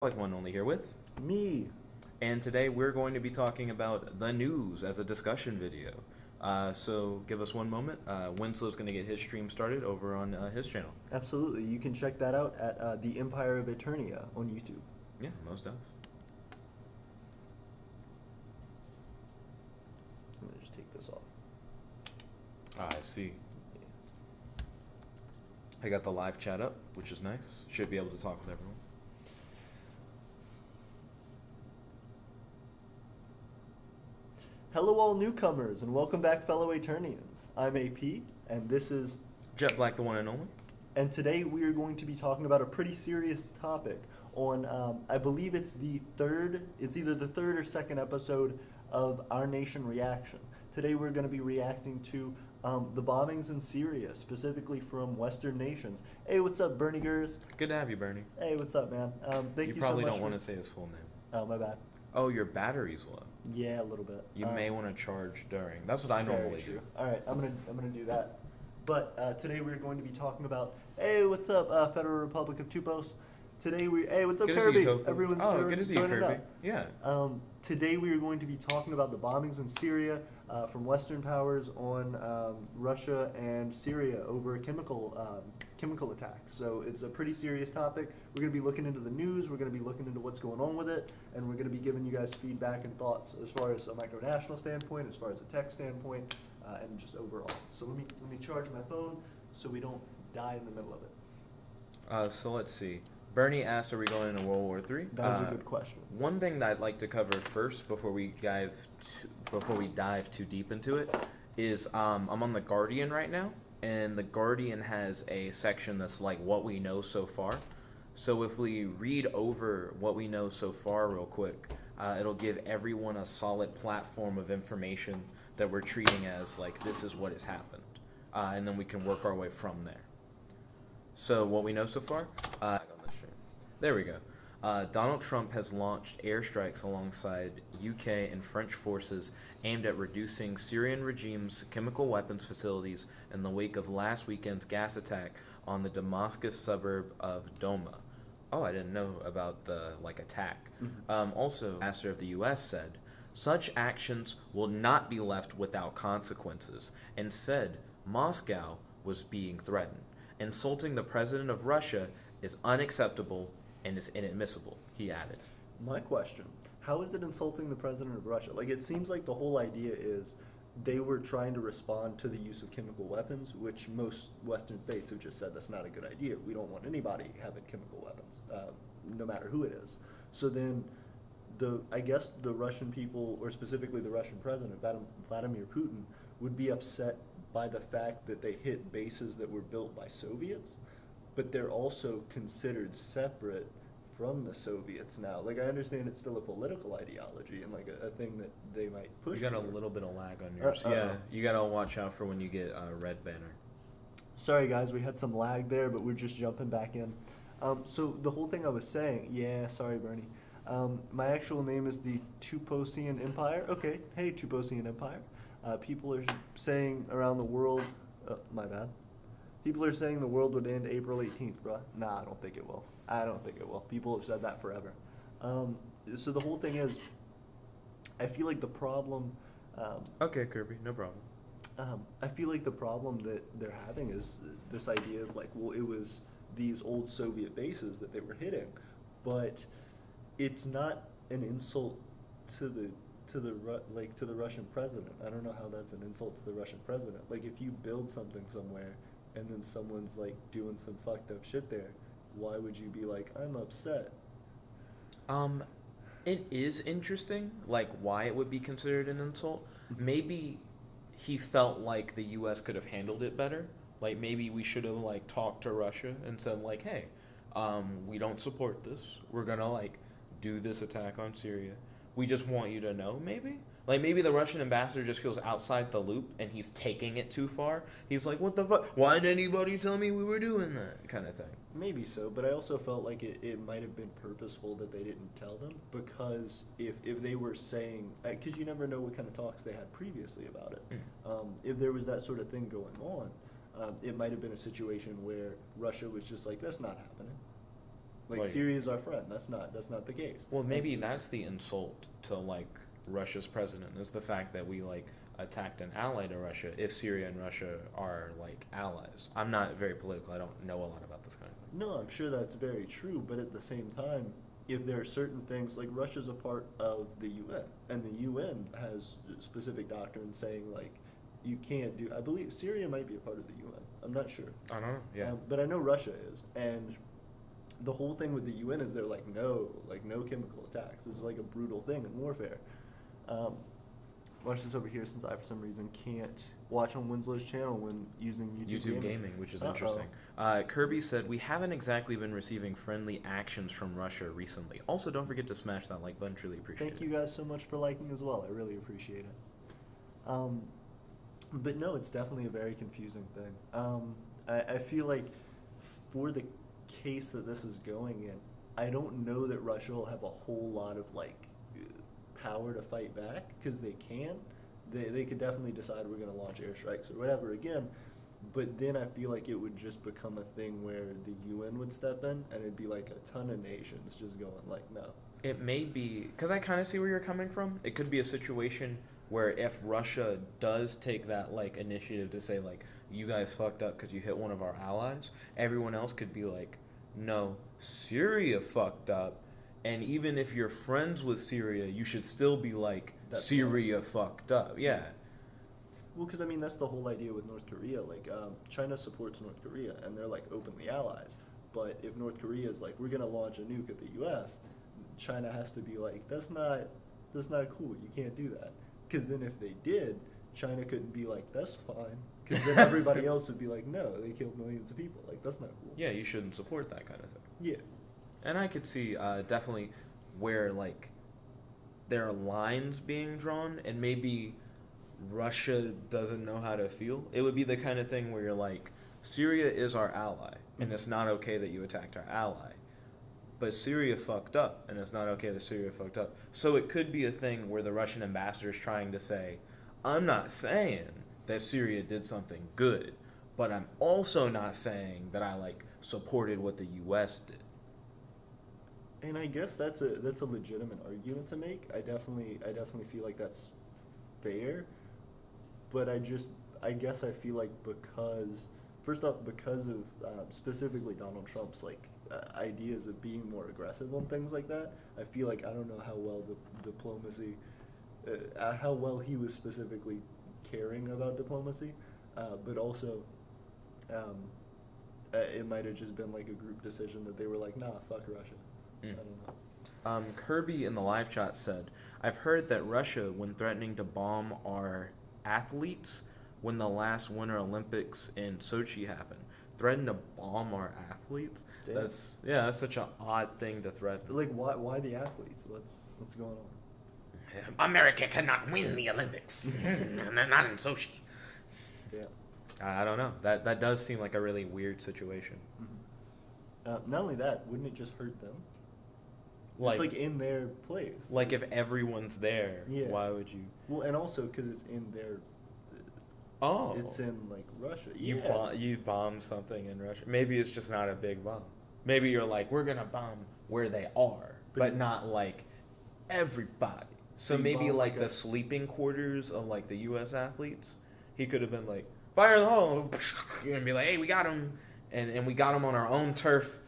Like one only here with, Me. and today we're going to be talking about the news as a discussion video. So give us one moment. Winslow's going to get his stream started over on his channel. Absolutely. You can check that out at the Empire of Eternia on YouTube. Yeah, most of. I'm going to just take this off. I see. I got the live chat up, which is nice. Should be able to talk with everyone. Hello, all newcomers, and welcome back, fellow Eternians. I'm AP, and this is. Jet Black, the one and only. And today we are going to be talking about a pretty serious topic on, I believe it's either the third or second episode of Our Nation Reaction. Today we're going to be reacting to the bombings in Syria, specifically from Western nations. Hey, what's up, Bernie Gers? Good to have you, Bernie. Hey, what's up, man? Thank you so much. You probably don't want to say his full name. Oh, my bad. Oh, your battery's low. Yeah, a little bit. You may want to charge during. That's what I normally do. All right, I'm gonna do that. But today we're going to be talking about. Hey, what's up, Federal Republic of Tupos? Hey, what's up, Good Kirby? to see you, Everyone's good to see you, joining Kirby. up. Yeah. Today we are going to be talking about the bombings in Syria from Western powers on Russia and Syria over chemical attacks. So it's a pretty serious topic. We're going to be looking into the news. We're going to be looking into what's going on with it, and we're going to be giving you guys feedback and thoughts as far as a micronational standpoint, as far as a tech standpoint, and just overall. So let me charge my phone so we don't die in the middle of it. So let's see. Bernie asked, "Are we going into World War III?" That was a good question. One thing that I'd like to cover first, before we dive too deep into it, is I'm on the Guardian right now, and the Guardian has a section that's like what we know so far. So if we read over what we know so far real quick, it'll give everyone a solid platform of information that we're treating as like this is what has happened, and then we can work our way from there. So what we know so far. There we go. Donald Trump has launched airstrikes alongside UK and French forces aimed at reducing Syrian regime's chemical weapons facilities in the wake of last weekend's gas attack on the Damascus suburb of Doma. Oh, I didn't know about the attack. Also, the ambassador of the U.S. said, such actions will not be left without consequences, and said Moscow was being threatened. Insulting the president of Russia is unacceptable and is inadmissible, he added. My question, how is it insulting the president of Russia? Like, it seems like the whole idea is they were trying to respond to the use of chemical weapons, which most Western states have just said that's not a good idea. We don't want anybody having chemical weapons, no matter who it is. So then I guess the Russian people, or specifically the Russian president, Vladimir Putin, would be upset by the fact that they hit bases that were built by Soviets, but they're also considered separate from the Soviets now. Like, I understand it's still a political ideology and like a thing that they might push. You got a little bit of lag on yours. Yeah, you got to watch out for when you get a red banner. Sorry guys, we had some lag there, but we're just jumping back in. So the whole thing I was saying, yeah, sorry Bernie. My actual name is the Tuposian Empire. Okay, hey Tuposian Empire. People are saying around the world, my bad. People are saying the world would end April 18th, bruh. Nah, I don't think it will. People have said that forever. So the whole thing is, I feel like the problem... Okay, Kirby, no problem. I feel like the problem that they're having is this idea of like, well, it was these old Soviet bases that they were hitting, but it's not an insult to the Russian president. I don't know how that's an insult to the Russian president. Like, if you build something somewhere and then someone's like doing some fucked up shit there, why would you be like, I'm upset? It is interesting, like, why it would be considered an insult. Maybe he felt like the U.S. could have handled it better. Like, maybe we should have, like, talked to Russia and said, like, hey, we don't support this. We're gonna, like, do this attack on Syria. We just want you to know, maybe? Like, maybe the Russian ambassador just feels outside the loop and he's taking it too far. He's like, what the fuck? Why didn't anybody tell me we were doing that? Kind of thing. Maybe so, but I also felt like it might have been purposeful that they didn't tell them, because if they were saying, because you never know what kind of talks they had previously about it. If there was that sort of thing going on, it might have been a situation where Russia was just like, that's not happening. Like Syria's our friend. That's not the case. Well, maybe that's the insult to like Russia's president, is the fact that we like attacked an ally to Russia if Syria and Russia are like allies. I'm not very political. I don't know a lot about this kind of thing. No, I'm sure that's very true, but at the same time, if there are certain things, like Russia's a part of the UN, and the UN has specific doctrines saying like you can't do. I believe Syria might be a part of the UN. I'm not sure. I don't know. Yeah. But I know Russia is, and the whole thing with the UN is they're like no chemical attacks. It's like a brutal thing in warfare. Watch this over here since I, for some reason, can't watch on Winzlow's channel when using YouTube Gaming, which is interesting. Kirby said, we haven't exactly been receiving friendly actions from Russia recently. Also, don't forget to smash that like button. Truly appreciate it. Thank you guys so much for liking as well. I really appreciate it. But no, it's definitely a very confusing thing. I feel like for the case that this is going in, I don't know that Russia will have a whole lot of like power to fight back, because they can. They could definitely decide we're going to launch airstrikes or whatever again, but then I feel like it would just become a thing where the UN would step in, and it'd be like a ton of nations just going like, no. It may be, because I kind of see where you're coming from. It could be a situation where if Russia does take that like initiative to say like, you guys fucked up because you hit one of our allies, everyone else could be like, no, Syria fucked up. And even if you're friends with Syria, you should still be like, that's Syria fucked up. Yeah. Well, because I mean, that's the whole idea with North Korea. Like, China supports North Korea, and they're like openly allies. But if North Korea is like, we're gonna launch a nuke at the U.S., China has to be like, that's not cool. You can't do that. Because then if they did, China couldn't be like, that's fine. Because then everybody else would be like, no, they killed millions of people. Like, that's not cool. Yeah, you shouldn't support that kind of thing. Yeah. And I could see definitely where, like, there are lines being drawn, and maybe Russia doesn't know how to feel. It would be the kind of thing where you're like, Syria is our ally, and it's not okay that you attacked our ally. But Syria fucked up, and it's not okay that Syria fucked up. So it could be a thing where the Russian ambassador is trying to say, I'm not saying that Syria did something good, but I'm also not saying that I, like, supported what the U.S. did. And I guess that's a legitimate argument to make. I definitely feel like that's fair, but I guess I feel like because of specifically Donald Trump's like ideas of being more aggressive on things like that, I feel like I don't know how well the diplomacy, how well he was specifically caring about diplomacy, but also it might have just been like a group decision that they were like, nah, fuck Russia. I don't know. Kirby in the live chat said, I've heard that Russia, when threatening to bomb our athletes, when the last Winter Olympics in Sochi happened, threatened to bomb our athletes? Damn. That's such an odd thing to threaten. Like, why the athletes? What's going on? America cannot win the Olympics. Not in Sochi. Yeah. I don't know. That does seem like a really weird situation. Mm-hmm. Not only that, wouldn't it just hurt them? Like, it's like in their place. Like if everyone's there, yeah. Why would you? Well, and also because it's in their. Oh. It's in like Russia. You bomb something in Russia. Maybe it's just not a big bomb. Maybe you're like, we're gonna bomb where they are, but not like everybody. So maybe like the sleeping quarters of like the U.S. athletes. He could have been like, fire in the hole, and be like, hey, we got him, and we got him on our own turf.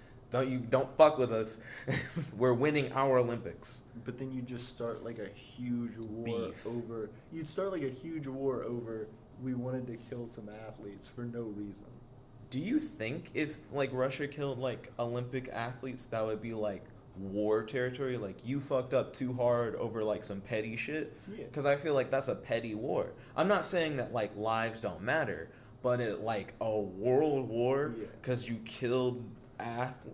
Don't fuck with us. We're winning our Olympics. But then you just start like a huge war Beef. over. You'd start like a huge war over. We wanted to kill some athletes for no reason. Do you think if like Russia killed like Olympic athletes, that would be like war territory? Like you fucked up too hard over like some petty shit? Yeah. Because I feel like that's a petty war. I'm not saying that like lives don't matter, but it like a world war because you killed.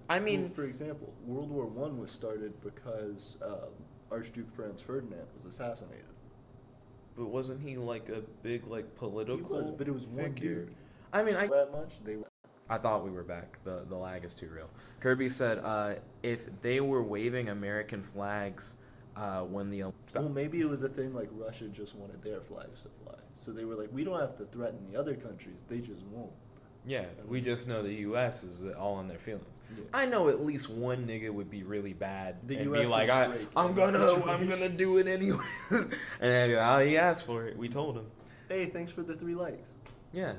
I mean, well, for example, World War I was started because Archduke Franz Ferdinand was assassinated. But wasn't he like a big like political? He was, but it was one dude. I mean, that much. I thought we were back. The lag is too real. Kirby said, if they were waving American flags when the well, maybe it was a thing like Russia just wanted their flags to fly, so they were like, we don't have to threaten the other countries; they just won't. Yeah, we just know the U.S. is all in their feelings. Yeah. I know at least one nigga would be really bad The and US be like, is Drake I'm in this gonna situation. do it anyways. And I'd be like, oh, he asked for it. We told him. Hey, thanks for the 3 likes. Yeah.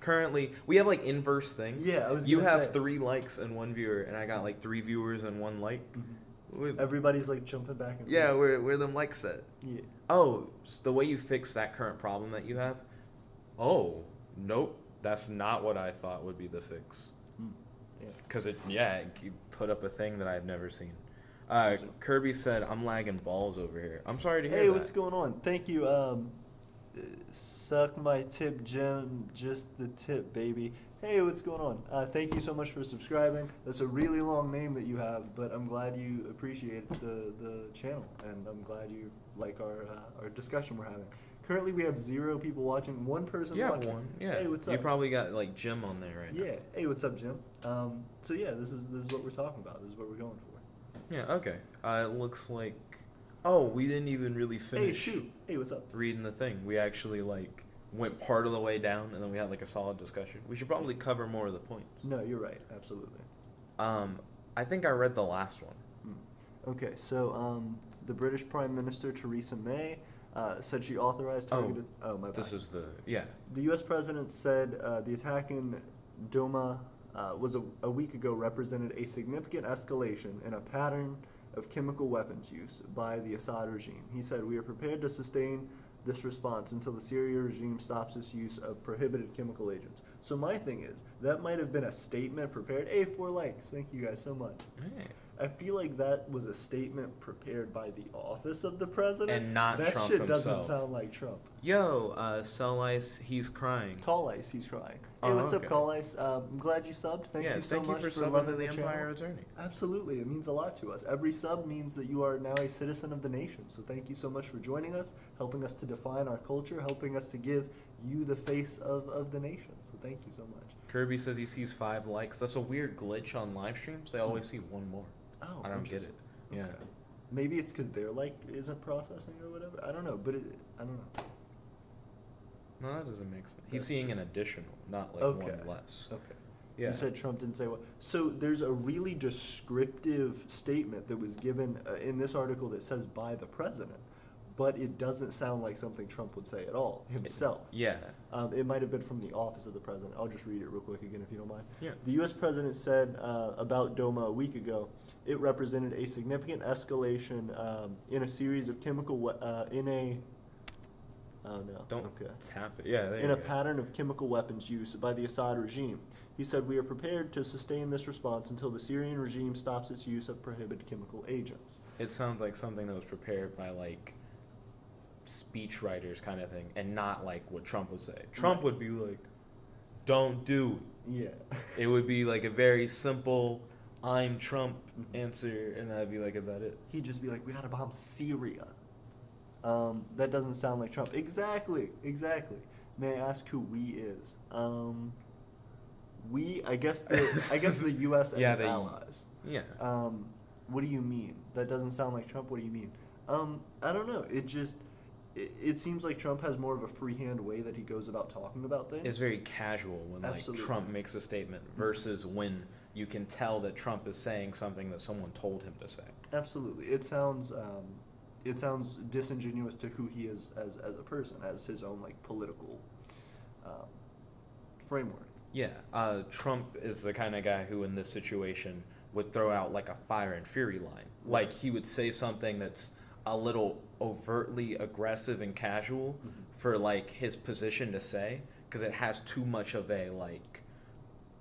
Currently, we have like inverse things. Yeah, I was You gonna have say. 3 likes and 1 viewer, and I got like 3 viewers and 1 like. Everybody's like jumping back and forth. Yeah, where them likes at? Yeah. Oh, so the way you fix that current problem that you have? Oh, nope. That's not what I thought would be the fix. Yeah. Because it put up a thing that I've never seen. Kirby said, I'm lagging balls over here. I'm sorry to hear Hey, that. what's going on? Thank you. Suck my tip, Jim. Just the tip, baby. Hey, what's going on? Thank you so much for subscribing. That's a really long name that you have, but I'm glad you appreciate the channel, and I'm glad you like our discussion we're having. Currently, we have 0 people watching. 1 person Yeah, watching. 1. Yeah. Hey, what's up? You probably got like Jim on there right now. Yeah. Hey, what's up, Jim? So yeah, this is what we're talking about. This is what we're going for. Yeah, okay. It looks like... Oh, we didn't even really Hey, finish shoot. Hey, what's up? reading the thing. We actually like went part of the way down, and then we had like a solid discussion. We should probably cover more of the points. No, you're right. Absolutely. I think I read the last one. Okay, so the British Prime Minister Theresa May said she authorized targeted. Oh, my bad. This is the... Yeah. The U.S. president said the attack in Douma was a week ago represented a significant escalation in a pattern of chemical weapons use by the Assad regime. He said, "We are prepared to sustain this response until the Syria regime stops its use of prohibited chemical agents." So my thing is, that might have been a statement prepared. Hey, 4 likes. Thank you guys so much. Hey. I feel like that was a statement prepared by the office of the president. And not that Trump shit doesn't himself. sound like Trump. Yo, Cell Ice, he's crying. Call Ice, he's crying. Hey, Oh, what's okay. up, Call Ice? I'm glad you subbed. Thank you so much for for subbing loving to the channel. Empire Attorney. Absolutely, it means a lot to us. Every sub means that you are now a citizen of the nation. So thank you so much for joining us, helping us to define our culture, helping us to give you the face of the nation. So thank you so much. Kirby says he sees 5 likes. That's a weird glitch on live streams. They always see 1 more. Oh, I don't get it. interesting. Yeah. Okay. Maybe it's because their like isn't processing or whatever. I don't know, but I don't know. No, that doesn't make sense. He's That's- seeing an additional, not like Okay. 1 less. Okay. Yeah. You said Trump didn't say what. So there's a really descriptive statement that was given in this article that says by the president, but it doesn't sound like something Trump would say at all himself. Yeah. It might have been from the office of the president. I'll just read it real quick again if you don't mind. Yeah. The U.S. president said about Douma a week ago, it represented a significant escalation in a series of Oh no. Don't Okay. tap it. Yeah, there In you a go. pattern of chemical weapons use by the Assad regime. He said, "We are prepared to sustain this response until the Syrian regime stops its use of prohibited chemical agents." It sounds like something that was prepared by like speech writers kind of thing, and not like what Trump would say. Trump would be like, "Don't do it." Yeah. It would be like a very simple "I'm Trump" answer, and that'd be like about it. He'd just be like, "We gotta bomb Syria." That doesn't sound like Trump. Exactly. May I ask who we is? We, I guess the U.S. and Yeah, its the- allies. Yeah. What do you mean? That doesn't sound like Trump. What do you mean? I don't know. It seems like Trump has more of a freehand way that he goes about talking about things. It's very casual when like Absolutely. Trump makes a statement versus when you can tell that Trump is saying something that someone told him to say. Absolutely. It sounds disingenuous to who he is as a person, as his own like political framework. Yeah, Trump is the kind of guy who in this situation would throw out like a fire and fury line. Like he would say something that's a little overtly aggressive and casual for like his position to say, because it has too much of a like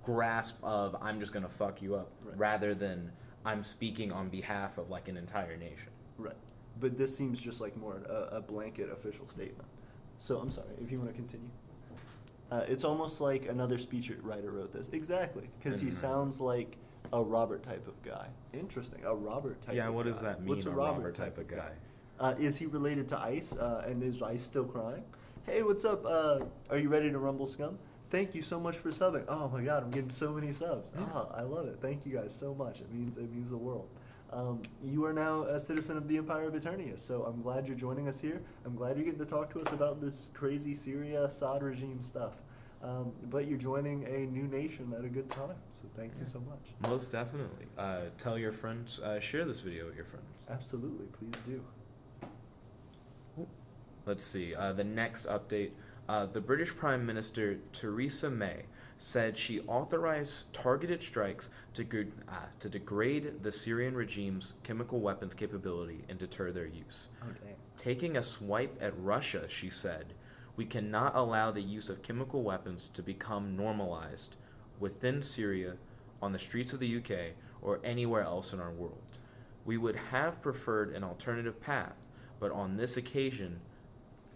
grasp of "I'm just gonna fuck you up," Right. rather than "I'm speaking on behalf of like an entire nation." Right. But this seems just like more a blanket official statement. So I'm sorry, if you want to continue. It's almost like another speech writer wrote this. Exactly, because he sounds like a Robert type of guy. Interesting, a Robert type of guy. Yeah, what does that mean, What's a Robert type of guy? Is he related to Ice, and is Ice still crying? Hey, what's up? Are you ready to rumble scum? Thank you so much for subbing. Oh my god, I'm getting so many subs. I love it. Thank you guys so much. It means the world. You are now a citizen of the Empire of Eternius, so I'm glad you're joining us here. I'm glad you're getting to talk to us about this crazy Syria Assad regime stuff. But you're joining a new nation at a good time, so thank you so much. Most definitely. Tell your friends, share this video with your friends. Absolutely, please do. Let's see. The next update. The British Prime Minister Theresa May said she authorized targeted strikes to degrade the Syrian regime's chemical weapons capability and deter their use. Okay. Taking a swipe at Russia, she said, we cannot allow the use of chemical weapons to become normalized within Syria, on the streets of the UK, or anywhere else in our world. We would have preferred an alternative path, but on this occasion,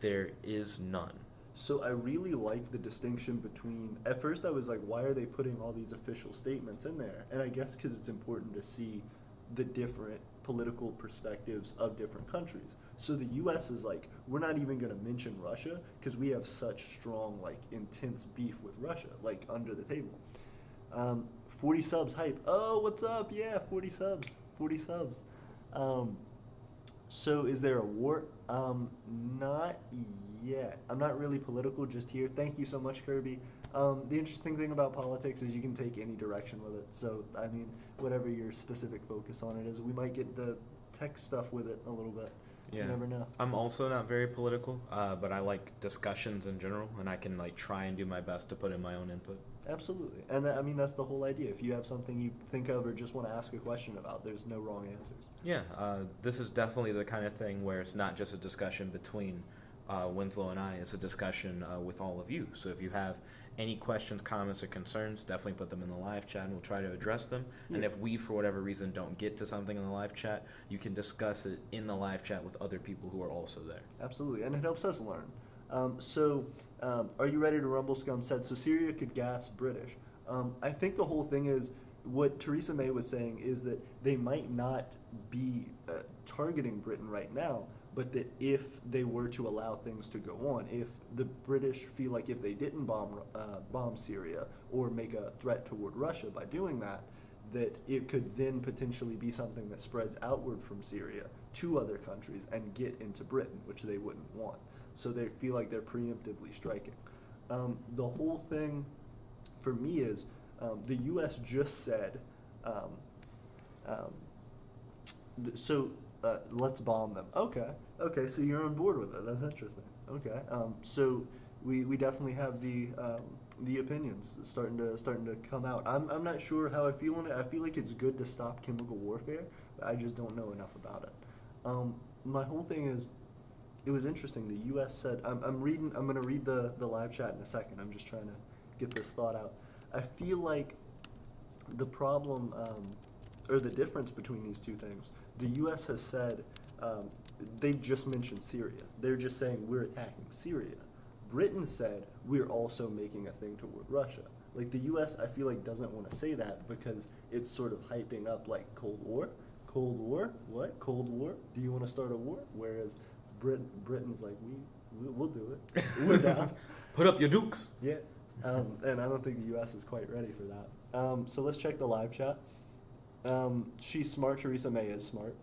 there is none. So I really like the distinction between, at first I was like, why are they putting all these official statements in there? And I guess because it's important to see the different political perspectives of different countries. So the US is like, we're not even going to mention Russia because we have such strong, like, intense beef with Russia, like, under the table. 40 subs hype. Oh, what's up? Yeah, 40 subs. 40 subs. So is there a war? Not yet. I'm not really political, just here. Thank you so much, Kirby. The interesting thing about politics is you can take any direction with it. So, I mean, whatever your specific focus on it is, we might get the tech stuff with it a little bit. Yeah. You never know. I'm also not very political, but I like discussions in general, and I can like try and do my best to put in my own input. Absolutely. And I mean, that's the whole idea. If you have something you think of or just want to ask a question about, there's no wrong answers. Yeah, this is definitely the kind of thing where it's not just a discussion between Winslow and I, it's a discussion with all of you. So if you have any questions, comments, or concerns, definitely put them in the live chat and we'll try to address them. Yeah. And if we, for whatever reason, don't get to something in the live chat, you can discuss it in the live chat with other people who are also there. Absolutely, and it helps us learn. Are you ready to rumble? Scum said, so Syria could gas British. I think the whole thing is, what Theresa May was saying is that they might not be targeting Britain right now, but that if they were to allow things to go on, if the British feel like if they didn't bomb Syria or make a threat toward Russia by doing that, that it could then potentially be something that spreads outward from Syria to other countries and get into Britain, which they wouldn't want. So they feel like they're preemptively striking. The whole thing for me is the U.S. just said, let's bomb them. Okay, so you're on board with it. That's interesting. Okay, so we definitely have the opinions starting to come out. I'm not sure how I feel on it. I feel like it's good to stop chemical warfare, but I just don't know enough about it. My whole thing is, it was interesting. The U.S. said, I'm going to read the live chat in a second. I'm just trying to get this thought out. I feel like the problem, or the difference between these two things, the U.S. has said, they've just mentioned Syria. They're just saying we're attacking Syria. Britain said we're also making a thing toward Russia. Like the U.S., I feel like doesn't want to say that because it's sort of hyping up like Cold War. Cold War? What? Cold War? Do you want to start a war? Whereas Britain's like, we'll do it. We're down. Put up your dukes. Yeah. And I don't think the U.S. is quite ready for that. So let's check the live chat. She's smart. Theresa May is smart.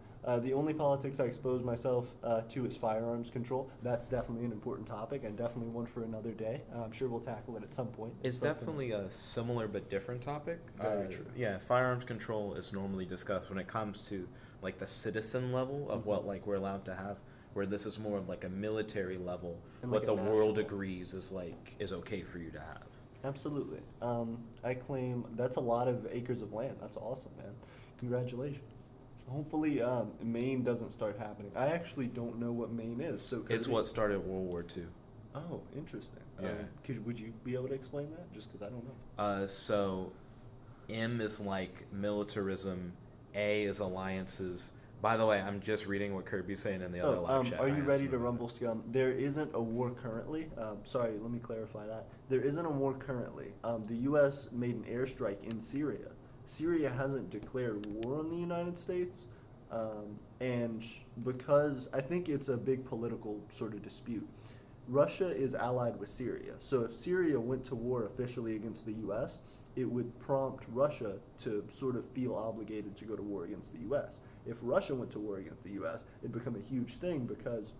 The only politics I expose myself to is firearms control. That's definitely an important topic and definitely one for another day. I'm sure we'll tackle it at some point. It's definitely a similar but different topic. Very true. Yeah, firearms control is normally discussed when it comes to like the citizen level of what like we're allowed to have, where this is more of like a military level, and what like the world agrees is okay for you to have. Absolutely. I claim that's a lot of acres of land. That's awesome, man. Congratulations. Hopefully, Maine doesn't start happening. I actually don't know what Maine is. So it's what started World War II. Oh, interesting. Yeah. Would you be able to explain that? Just because I don't know. So, M is like militarism. A is alliances. By the way, I'm just reading what Kirby's saying in the other live chat. Are you ready to rumble, Scum? There isn't a war currently. Sorry, let me clarify that. There isn't a war currently. The U.S. made an airstrike in Syria. Syria hasn't declared war on the United States, and because I think it's a big political sort of dispute. Russia is allied with Syria, so if Syria went to war officially against the U.S., it would prompt Russia to sort of feel obligated to go to war against the U.S. If Russia went to war against the U.S., it'd become a huge thing because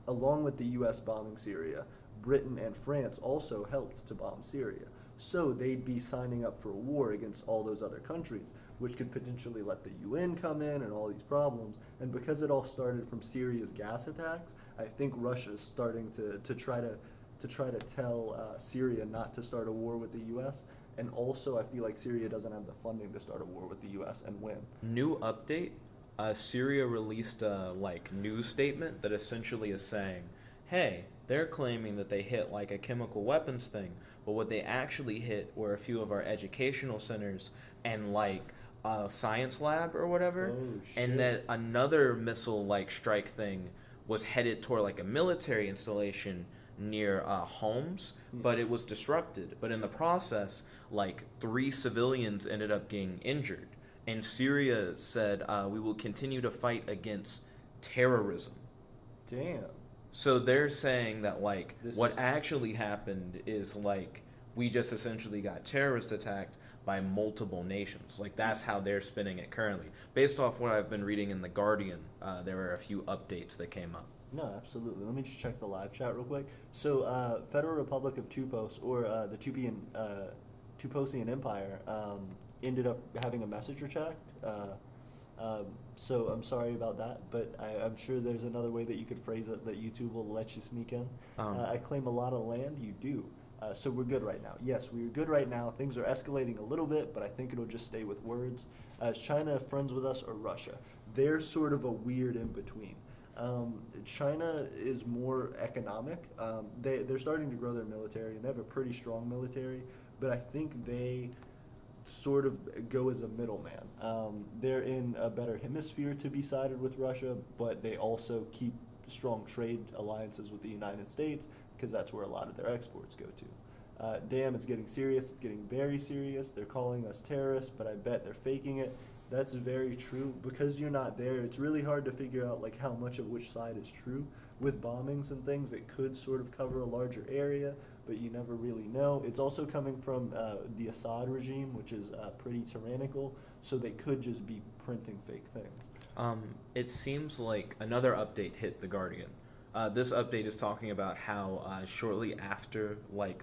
along with the U.S. bombing Syria, Britain and France also helped to bomb Syria. So they'd be signing up for a war against all those other countries, which could potentially let the UN come in and all these problems. And because it all started from Syria's gas attacks, I think Russia's starting to try to tell Syria not to start a war with the U.S. And also, I feel like Syria doesn't have the funding to start a war with the U.S. and win. New update. Syria released a news statement that essentially is saying, "Hey, they're claiming that they hit a chemical weapons thing, but what they actually hit were a few of our educational centers and a science lab or whatever, Oh, and shit. that another missile strike thing was headed toward a military installation near Homs, but it was disrupted. But in the process, 3 civilians ended up getting injured." And Syria said, "We will continue to fight against terrorism." Damn. So they're saying that This what is- actually happened is we just essentially got terrorist attacked by multiple nations. That's how they're spinning it currently. Based off what I've been reading in The Guardian, there were a few updates that came up. No, absolutely. Let me just check the live chat real quick. So, Federal Republic of Tupos, or the Tuposian Empire, ended up having a messenger check. So I'm sorry about that, but I'm sure there's another way that you could phrase it that YouTube will let you sneak in. I claim a lot of land. You do. So we're good right now. Yes, we're good right now. Things are escalating a little bit, but I think it'll just stay with words. Is China friends with us or Russia? They're sort of a weird in between. China is more economic. They're starting to grow their military, and they have a pretty strong military, but I think they sort of go as a middleman. They're in a better hemisphere to be sided with Russia, but they also keep strong trade alliances with the United States because that's where a lot of their exports go to. Damn, it's getting serious. It's getting very serious. They're calling us terrorists, but I bet they're faking it. That's very true. Because you're not there, it's really hard to figure out how much of which side is true. With bombings and things, it could sort of cover a larger area, but you never really know. It's also coming from the Assad regime, which is pretty tyrannical, so they could just be printing fake things. It seems like another update hit The Guardian. This update is talking about how shortly after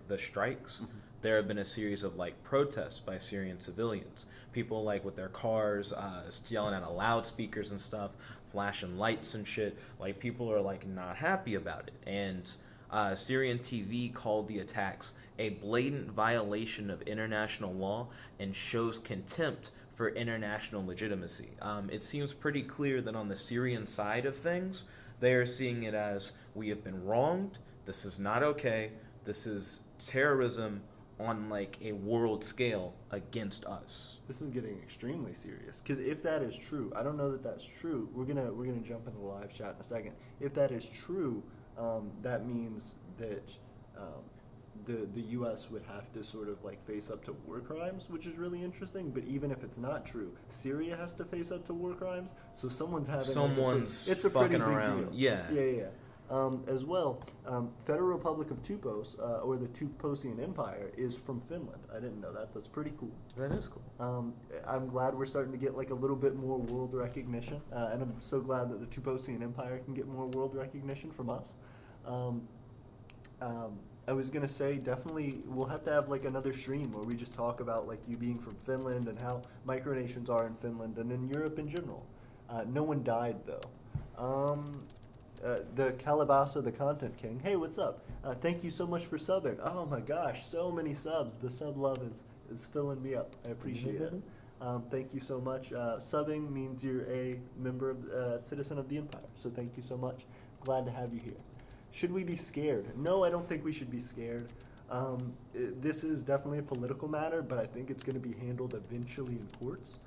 the strikes, there have been a series of protests by Syrian civilians. People with their cars, yelling at loudspeakers and stuff, flashing lights and shit. People are not happy about it. And Syrian TV called the attacks a blatant violation of international law and shows contempt for international legitimacy. It seems pretty clear that on the Syrian side of things, they are seeing it as, we have been wronged, this is not okay, this is terrorism on a world scale against us. This is getting extremely serious, because if that is true, I don't know that that's true. We're gonna jump into the live chat in a second. If that is true, that means that the U.S. would have to sort of face up to war crimes, which is really interesting. But even if it's not true, Syria has to face up to war crimes. So someone's having Someone's a pretty fucking big around. deal. Yeah. Yeah. As well, Federal Republic of Tupos, or the Tuposian Empire, is from Finland. I didn't know that. That's pretty cool. That is cool. I'm glad we're starting to get a little bit more world recognition, and I'm so glad that the Tuposian Empire can get more world recognition from us. I was gonna say, definitely we'll have to have another stream where we just talk about you being from Finland and how micronations are in Finland and in Europe in general. No one died though. The Calabasa, the Content King. Hey, what's up? Thank you so much for subbing. Oh my gosh, so many subs. The sub love is filling me up. I appreciate it. Thank you so much. Subbing means you're a member of, citizen of the Empire. So thank you so much. Glad to have you here. Should we be scared? No, I don't think we should be scared. This is definitely a political matter, but I think it's going to be handled eventually in courts.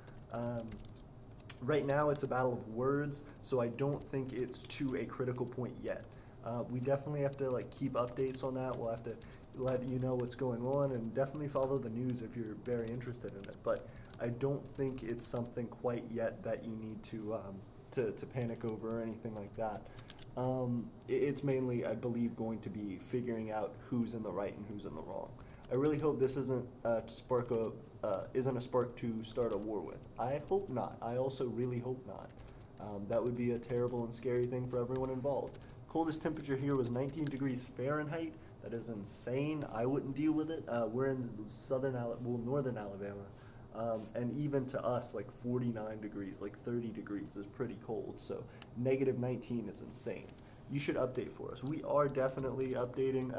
Right now, it's a battle of words, so I don't think it's to a critical point yet. We definitely have to keep updates on that. We'll have to let you know what's going on, and definitely follow the news if you're very interested in it. But I don't think it's something quite yet that you need to panic over or anything like that. It's mainly, I believe, going to be figuring out who's in the right and who's in the wrong. I really hope this isn't a spark to start a war with. I hope not. I also really hope not. That would be a terrible and scary thing for everyone involved. Coldest temperature here was 19 degrees Fahrenheit. That is insane. I wouldn't deal with it. We're in northern Alabama. And even to us, like 49 degrees, like 30 degrees is pretty cold. So -19 is insane. You should update for us. We are definitely updating.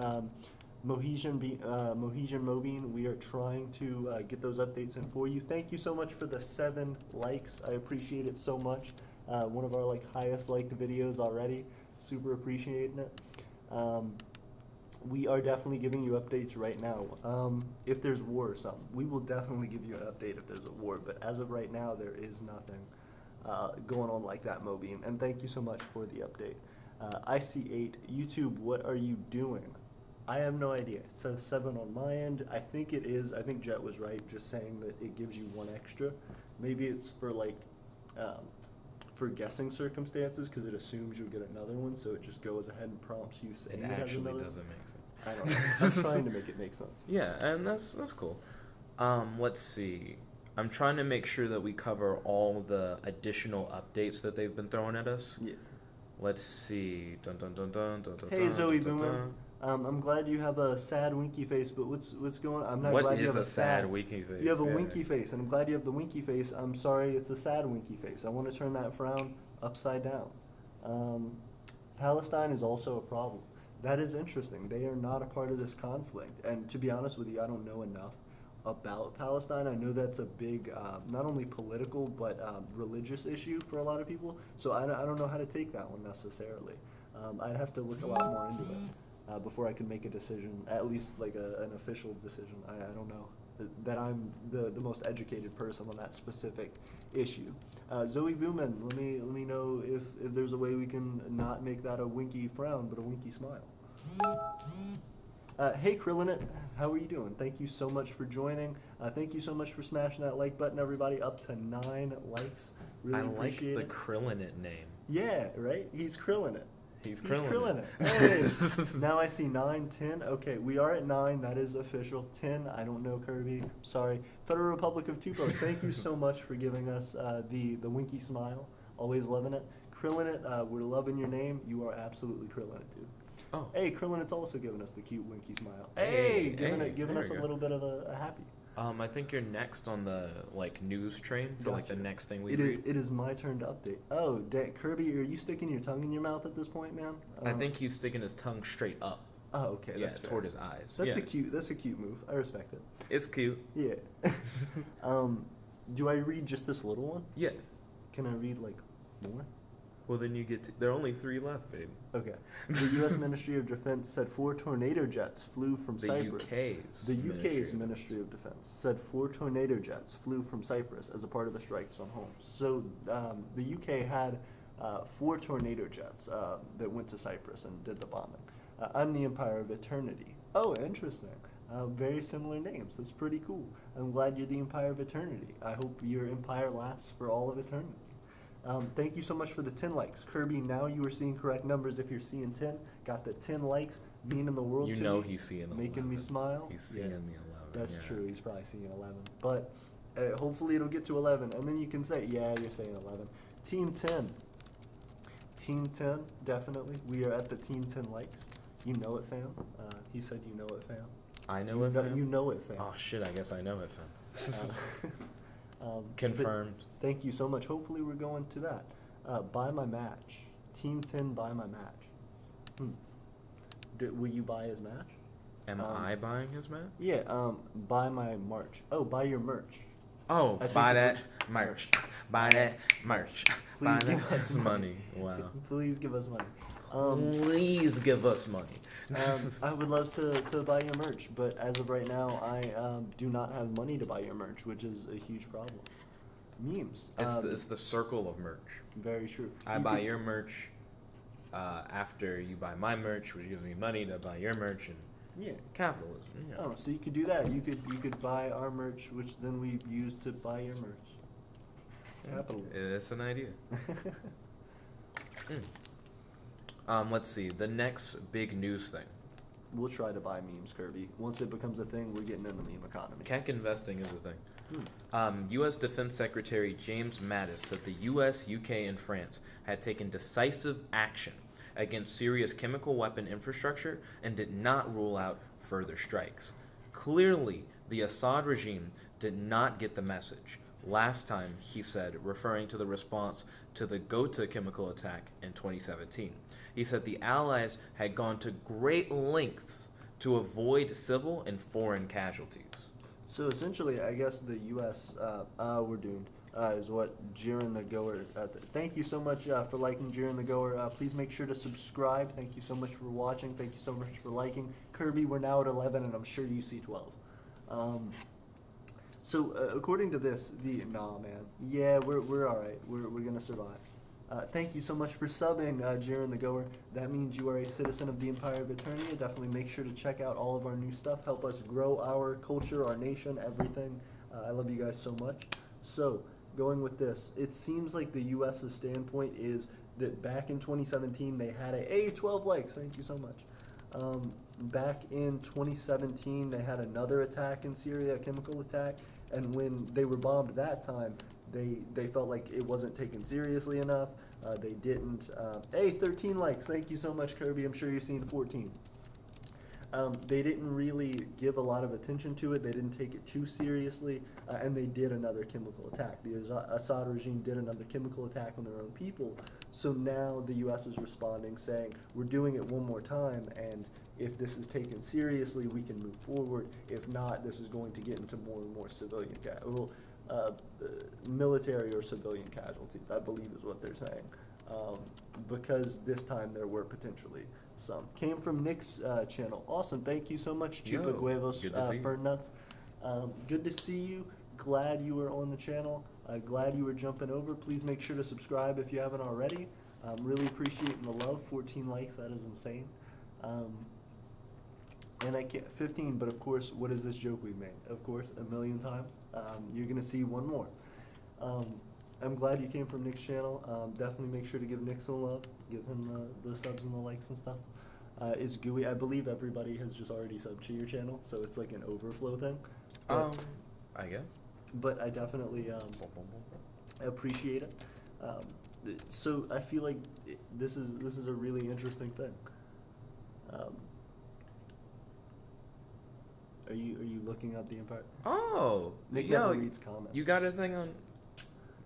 Mohegan Mobeen, we are trying to get those updates in for you. Thank you so much for the 7 likes. I appreciate it so much. One of our like highest liked videos already. Super appreciating it. We are definitely giving you updates right now. If there's war or something, we will definitely give you an update if there's a war. But as of right now, there is nothing going on like that, Mobeam. And thank you so much for the update. IC8, YouTube, what are you doing? I have no idea. It says 7 on my end. I think it is. I think Jet was right, just saying that it gives you 1 extra. Maybe it's for like for guessing circumstances, because it assumes you'll get another one, so it just goes ahead and prompts you saying it actually has another doesn't make sense. I don't know. I'm trying to make it make sense. Yeah, and that's cool. Let's see. I'm trying to make sure that we cover all the additional updates that they've been throwing at us. Yeah. Let's see. Dun, dun, dun, dun, dun, dun, Hey dun, Zoe dun, Boomer. dun. I'm glad you have a sad winky face, but what's going on? I'm not What glad you is have a sad winky face? You have a Yeah. winky face, and I'm glad you have the winky face. I'm sorry, it's a sad winky face. I want to turn that frown upside down. Palestine is also a problem. That is interesting. They are not a part of this conflict. And to be honest with you, I don't know enough about Palestine. I know that's a big, not only political, but religious issue for a lot of people. So I don't know how to take that one necessarily. I'd have to look a lot more into it before I can make a decision, at least like an official decision. I don't know that I'm the most educated person on that specific issue. Zoe Booman, let me know if there's a way we can not make that a winky frown, but a winky smile. Hey Krillinit, how are you doing? Thank you so much for joining. Thank you so much for smashing that like button, everybody. Up to 9 likes. Really I like appreciate the it. Krillinit name. Yeah, right? He's Krillinit. He's krilling it. Hey, now I see 9, 10. Okay, we are at 9. That is official. 10, I don't know, Kirby. Sorry. Federal Republic of Tupelo, thank you so much for giving us the winky smile. Always loving it. Krillinit, we're loving your name. You are absolutely Krillinit, dude. Oh. Hey, Krillinit's also giving us the cute winky smile. Hey, giving us a little bit of a happy. I think you're next on the like news train for like the next thing we read. It is my turn to update. Oh, Kirby, are you sticking your tongue in your mouth at this point, man? I think he's sticking his tongue straight up. Oh, okay. Yeah, That's fair. toward his eyes. That's a cute move. I respect it. It's cute. Yeah. Do I read just this little one? Yeah. Can I read like more? Well, then you get there are only 3 left, babe. Okay. The U.S. Ministry of Defense said 4 tornado jets flew from Cyprus. The UK's Ministry of Defense said 4 tornado jets flew from Cyprus as a part of the strikes on homes. So the UK had 4 tornado jets that went to Cyprus and did the bombing. I'm the Empire of Eternity. Oh, interesting. Very similar names. That's pretty cool. I'm glad you're the Empire of Eternity. I hope your empire lasts for all of eternity. Thank you so much for the 10 likes. Kirby, now you are seeing correct numbers if you're seeing 10. Got the 10 likes, meaning the world to me. You know he's seeing 11. Making me smile. He's seeing the 11. That's true. He's probably seeing 11. But hopefully it'll get to 11. And then you can say, yeah, you're saying 11. Team 10. Team 10, definitely. We are at the Team 10 likes. You know it, fam. He said you know it, fam. I know it, fam? You know it, fam. Oh, shit, I guess I know it, fam. Confirmed. Thank you so much. Hopefully we're going to that. Buy my match. Team 10, buy my match. Will you buy his match? Am I buying his match? Yeah, buy my merch. Oh, buy your merch. Oh, buy that merch. Buy that merch. Buy that money. Wow. Please give us money. Please give us money. I would love to buy your merch, but as of right now, I do not have money to buy your merch, which is a huge problem. Memes. It's the circle of merch. Very true. I buy your merch after you buy my merch, which gives me money to buy your merch, and capitalism. Yeah. Oh, so you could do that. You could buy our merch, which then we use to buy your merch. Capitalism. It's an idea. Let's see. The next big news thing. We'll try to buy memes, Kirby. Once it becomes a thing, we're getting in the meme economy. Keck investing is a thing. U.S. Defense Secretary James Mattis said the U.S., UK, and France had taken decisive action against Syria's chemical weapon infrastructure and did not rule out further strikes. Clearly, the Assad regime did not get the message. Last time, he said, referring to the response to the Ghouta chemical attack in 2017. He said the Allies had gone to great lengths to avoid civil and foreign casualties. So essentially, I guess the U.S. We're doomed. Is what Jiren the Goer. Thank you so much for liking Jiren the Goer. Please make sure to subscribe. Thank you so much for watching. Thank you so much for liking. Kirby, we're now at 11, and I'm sure you see 12. So according to this, nah, man. Yeah, we're all right. We're gonna survive. Thank you so much for subbing, Jiren the Goer. That means you are a citizen of the Empire of Eternia. Definitely make sure to check out all of our new stuff. Help us grow our culture, our nation, everything. I love you guys so much. So, going with this, it seems like the U.S.'s standpoint is that back in 2017 they had 12 likes. Thank you so much. Back in 2017 they had another attack in Syria, a chemical attack, and when they were bombed that time, they felt like it wasn't taken seriously enough. They didn't. 13 likes. Thank you so much, Kirby. I'm sure you've seen 14. They didn't really give a lot of attention to it. They didn't take it too seriously, and they did another chemical attack. The Assad regime did another chemical attack on their own people. So now the U.S. is responding, saying, we're doing it one more time, and if this is taken seriously, we can move forward. If not, this is going to get into more and more civilian military or civilian casualties, I believe is what they're saying. Because this time there were potentially some. Came from Nick's channel. Awesome. Thank you so much, Chupa Huevos Fern Nuts. Good to see you. Glad you were on the channel. Glad you were jumping over. Please make sure to subscribe if you haven't already. Really appreciating the love. 14 likes. That is insane. And I can't 15, but of course, what is this joke we've made? Of course, a million times. You're gonna see one more. I'm glad you came from Nick's channel. Definitely make sure to give Nick some love. Give him the subs and the likes and stuff. It's gooey. I believe everybody has just already subbed to your channel, so it's like an overflow thing. But, I guess. But I definitely appreciate it. So I feel like this is a really interesting thing. Are you looking up the Empire? Oh, Nick never reads comments. You got a thing on?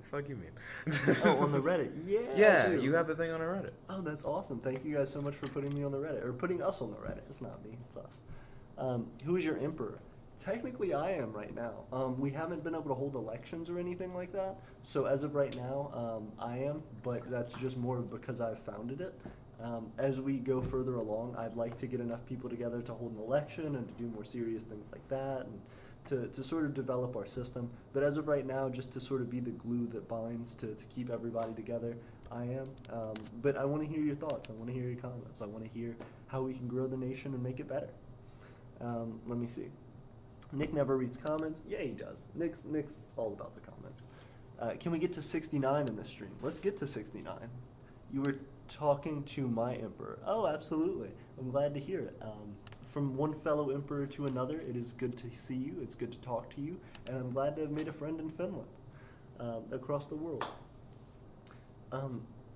Fuck you mean? On the Reddit. Yeah. Yeah, you have a thing on a Reddit. Oh, that's awesome. Thank you guys so much for putting me on the Reddit, or putting us on the Reddit. It's not me, it's us. Who is your emperor? Technically, I am right now. We haven't been able to hold elections or anything like that. So as of right now, I am, but that's just more because I've founded it. As we go further along, I'd like to get enough people together to hold an election and to do more serious things like that, and to sort of develop our system. But as of right now, just to sort of be the glue that binds to keep everybody together, I am. But I want to hear your thoughts. I want to hear your comments. I want to hear how we can grow the nation and make it better. Let me see. Nick never reads comments. Yeah, he does. Nick's all about the comments. Can we get to 69 in this stream? Let's get to 69. You were talking to my emperor. Oh, absolutely. I'm glad to hear it. From one fellow emperor to another, it is good to see you. It's good to talk to you. And I'm glad to have made a friend in Finland, across the world.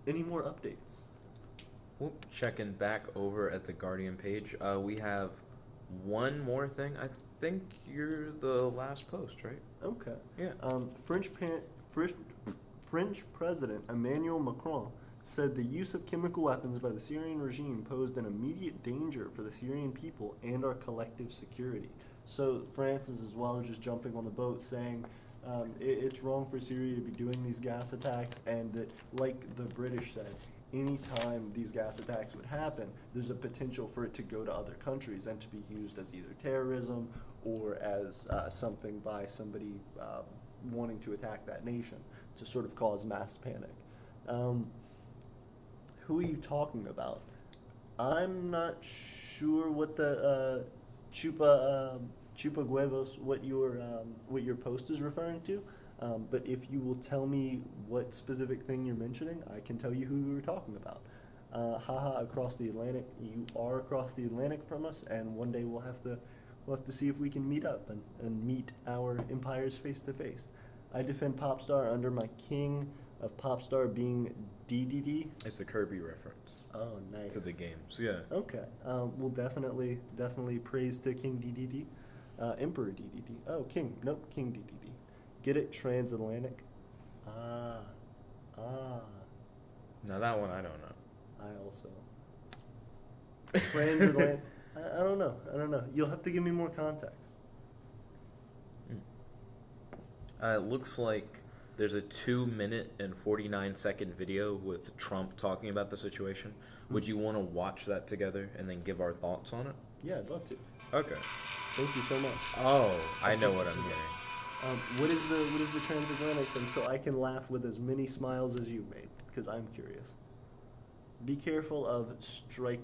Any more updates? Whoop, checking back over at the Guardian page. We have one more thing. I think you're the last post, right? Okay. Yeah. French President Emmanuel Macron said the use of chemical weapons by the Syrian regime posed an immediate danger for the Syrian people and our collective security. So France is as well just jumping on the boat, saying it's wrong for Syria to be doing these gas attacks, and that, like the British said, anytime these gas attacks would happen, there's a potential for it to go to other countries and to be used as either terrorism or as something by somebody wanting to attack that nation to sort of cause mass panic. Who are you talking about? I'm not sure what the Chupa Huevos, what your post is referring to. But if you will tell me what specific thing you're mentioning, I can tell you who you were talking about. Haha, across the Atlantic. You are across the Atlantic from us, and one day we'll have to see if we can meet up and meet our empires face to face. I defend Popstar under my king of Popstar being DDD? It's a Kirby reference Oh, nice. to the games. Yeah. Okay. Well, definitely praise to King DDD. Emperor DDD. Oh, King. Nope, King DDD. Get it? Transatlantic. Ah. Now that one I don't know. I also. Transatlantic. I don't know. You'll have to give me more context. It looks like there's a 2-minute and 49-second video with Trump talking about the situation. Would you want to watch that together and then give our thoughts on it? Yeah, I'd love to. Okay. Thank you so much. Oh, I know what I'm hearing. What is the transatlantic thing, so I can laugh with as many smiles as you've made, because I'm curious. Be careful of strike.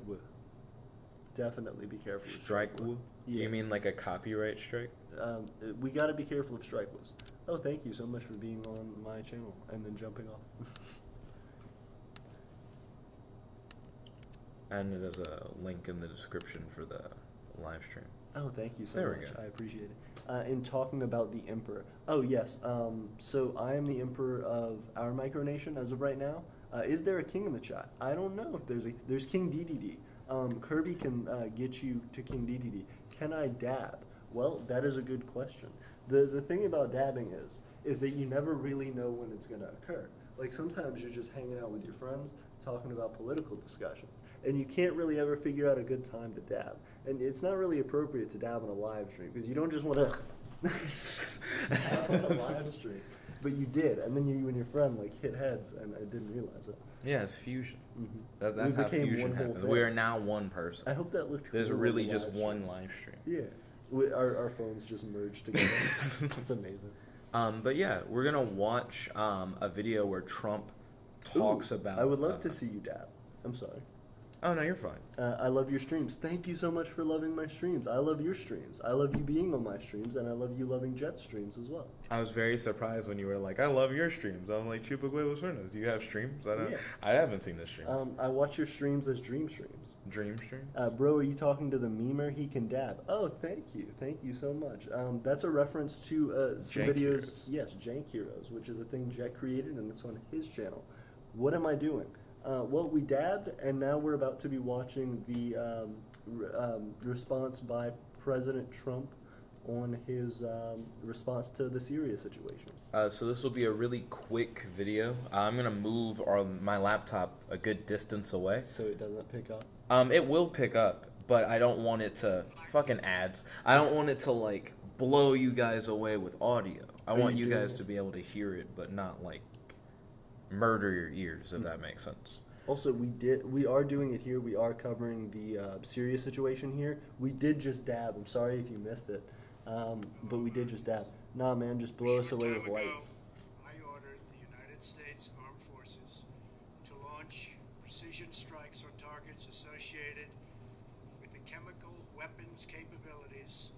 Definitely be careful. Strike? Yeah. You mean like a copyright strike? We got to be careful of strike. Oh, thank you so much for being on my channel and then jumping off. And it has a link in the description for the live stream. Oh, thank you so There much. we go. I appreciate it. In talking about the emperor. Oh, yes. So I am the emperor of our micronation as of right now. Is there a king in the chat? I don't know if there's King DDD. Kirby can get you to King DDD. Can I dab? Well, that is a good question. The thing about dabbing is that you never really know when it's going to occur. Like sometimes you're just hanging out with your friends talking about political discussions, and you can't really ever figure out a good time to dab. And it's not really appropriate to dab on a live stream because you don't just want to dab on a live stream. But you did, and then you and your friend like hit heads, and I didn't realize it. Yeah, it's fusion. Mm-hmm. That's how fusion happens. We are now one person. I hope that looked. There's cool really on the just live stream. one live stream. Yeah, our phones just merged together. It's amazing. But yeah, we're gonna watch a video where Trump talks about. I would love to see you dab. I'm sorry. Oh no, you're fine. I love your streams. Thank you so much for loving my streams. I love your streams. I love you being on my streams, and I love you loving Jet's streams as well. I was very surprised when you were like, "I love your streams." I'm like, "Chupa Huevos Suenos, do you have streams?" I haven't seen the streams. I watch your streams as dream streams. Dream streams. Bro, are you talking to the memer? He can dab. Oh, thank you so much. That's a reference to some Jank videos. Heroes. Yes, Jank Heroes, which is a thing Jet created, and it's on his channel. What am I doing? Well, we dabbed, and now we're about to be watching the response by President Trump on his response to the Syria situation. So this will be a really quick video. I'm gonna move my laptop a good distance away. So it doesn't pick up? It will pick up, but I don't want it to fucking ads. I don't want it to like blow you guys away with audio. I want you guys to be able to hear it, but not like murder your ears, if that makes sense. Also, we are doing it here. We are covering the Syria situation here. We did just dab. I'm sorry if you missed it, but we did just dab. Nah, man, just blow us away with lights. I ordered the United States Armed Forces to launch precision strikes on targets associated with the chemical weapons capabilities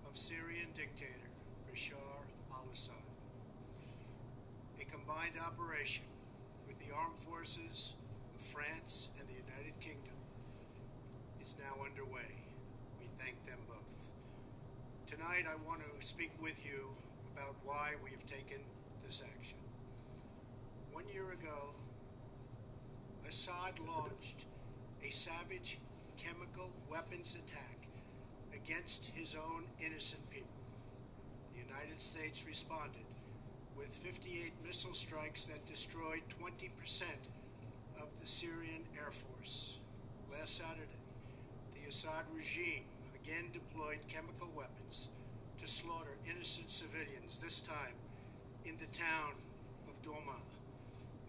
of Syrian dictator Bashar al-Assad. A combined operation with the armed forces of France and the United Kingdom is now underway. We thank them both. Tonight I want to speak with you about why we have taken this action. 1 year ago, Assad launched a savage chemical weapons attack against his own innocent people. The United States responded with 58 missile strikes that destroyed 20% of the Syrian Air Force. Last Saturday, the Assad regime again deployed chemical weapons to slaughter innocent civilians, this time in the town of Douma,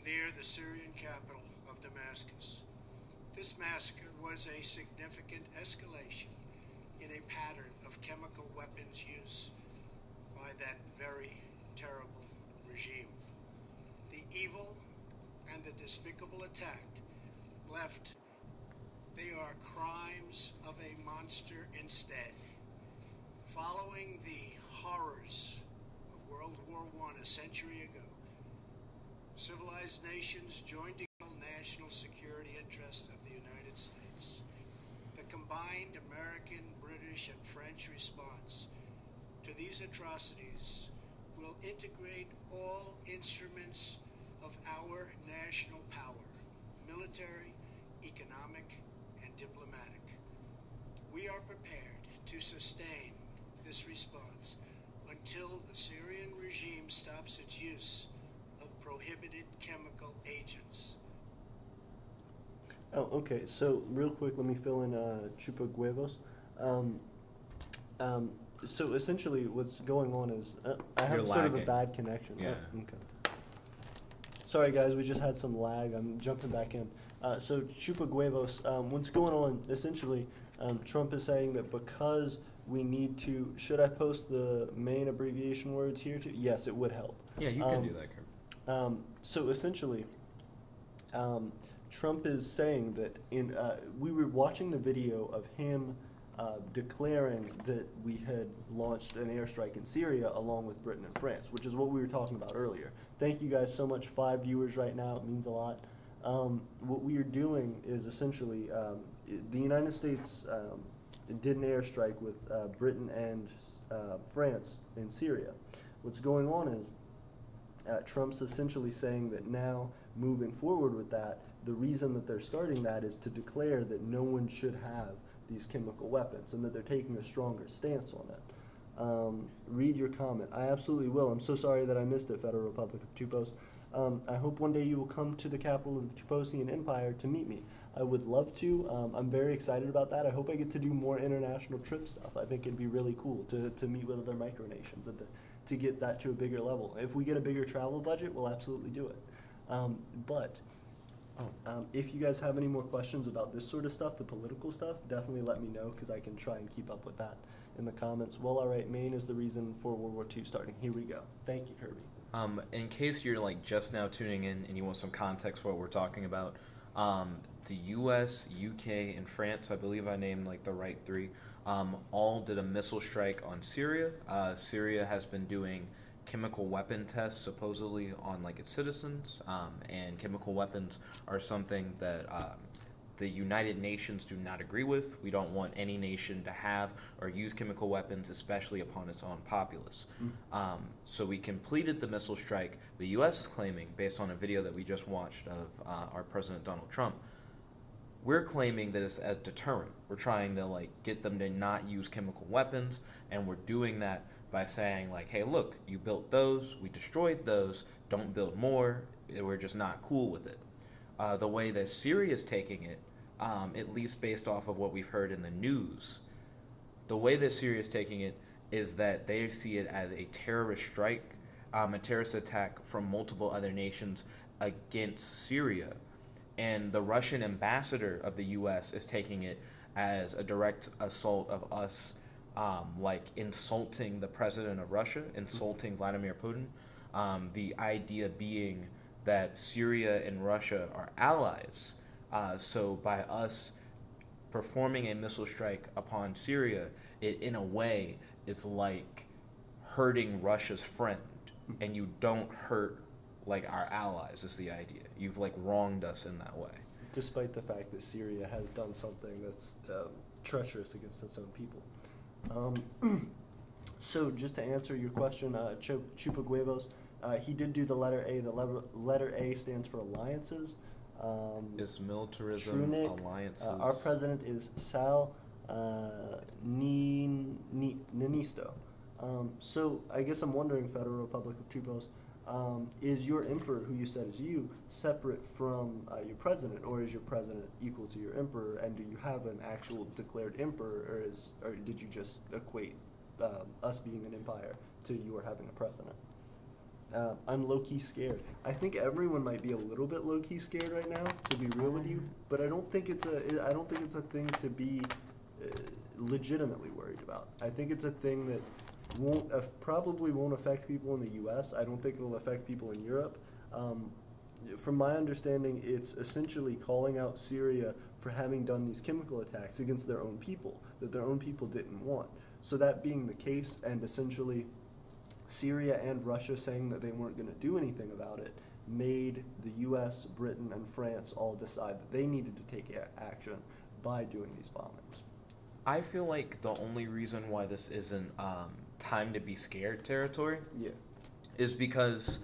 near the Syrian capital of Damascus. This massacre was a significant escalation in a pattern of chemical weapons use by that very terrible regime. The evil and the despicable attack left, they are crimes of a monster instead. Following the horrors of World War I a century ago, civilized nations joined the national security interest of the United States. The combined American, British, and French response to these atrocities will integrate all instruments of our national power, military, economic, and diplomatic. We are prepared to sustain this response until the Syrian regime stops its use of prohibited chemical agents. Oh, okay. So real quick, let me fill in chupa huevos. So essentially, what's going on is I have You're sort of a lagging. bad connection. Yeah. Oh, okay. Sorry, guys. We just had some lag. I'm jumping back in. So chupa huevos. What's going on? Essentially, Trump is saying that because we need to. Should I post the main abbreviation words here too? Yes, it would help. Yeah, you can do that, Kurt. So essentially, Trump is saying that we were watching the video of him declaring that we had launched an airstrike in Syria along with Britain and France, which is what we were talking about earlier. Thank you guys so much. 5 viewers right now. It means a lot. What we are doing is essentially the United States did an airstrike with Britain and France in Syria. What's going on is Trump's essentially saying that now, moving forward with that, the reason that they're starting that is to declare that no one should have these chemical weapons and that they're taking a stronger stance on it. Read your comment. I absolutely will. I'm so sorry that I missed it, Federal Republic of Tupos. I hope one day you will come to the capital of the Tuposian Empire to meet me. I would love to. I'm very excited about that. I hope I get to do more international trip stuff. I think it'd be really cool to meet with other micronations and to get that to a bigger level. If we get a bigger travel budget, we'll absolutely do it. If you guys have any more questions about this sort of stuff, the political stuff, definitely let me know because I can try and keep up with that in the comments. Well, all right, Maine is the reason for World War II starting. Here we go. Thank you, Kirby. In case you're like just now tuning in and you want some context for what we're talking about, the U.S., UK, and France, I believe I named like the right three, all did a missile strike on Syria. Syria has been doing chemical weapon tests supposedly on like its citizens, and chemical weapons are something that the United Nations do not agree with. We don't want any nation to have or use chemical weapons, especially upon its own populace. So we completed the missile strike. The U.S. is claiming, based on a video that we just watched of our President Donald Trump, we're claiming that it's a deterrent. We're trying to like get them to not use chemical weapons, and we're doing that by saying like, hey, look, you built those, we destroyed those, don't build more, we're just not cool with it. The way that Syria is taking it, at least based off of what we've heard in the news, the way that Syria is taking it is that they see it as a terrorist strike, a terrorist attack from multiple other nations against Syria. And the Russian ambassador of the U.S. is taking it as a direct assault of us, like insulting the president of Russia, insulting Vladimir Putin. The idea being that Syria and Russia are allies. So by us performing a missile strike upon Syria, it in a way is like hurting Russia's friend, and you don't hurt like our allies is the idea. You've like wronged us in that way. Despite the fact that Syria has done something that's treacherous against its own people. So just to answer your question, Chupa Huevos, he did do the letter A. The letter A stands for alliances. Is militarism Trunic, alliances? our president is Sal Ninisto. So I guess I'm wondering, Federal Republic of Tupos, is your emperor, who you said is you, separate from your president, or is your president equal to your emperor? And do you have an actual declared emperor, or did you just equate us being an empire to your having a president? I'm low-key scared. I think everyone might be a little bit low-key scared right now, to be real with you. But I don't think it's a thing to be legitimately worried about. I think it's a thing that probably won't affect people in the U.S. I don't think it'll affect people in Europe. From my understanding, it's essentially calling out Syria for having done these chemical attacks against their own people that their own people didn't want. So that being the case, and essentially Syria and Russia saying that they weren't going to do anything about it, made the U.S., Britain, and France all decide that they needed to take action by doing these bombings. I feel like the only reason why this isn't time to be scared territory Yeah. is because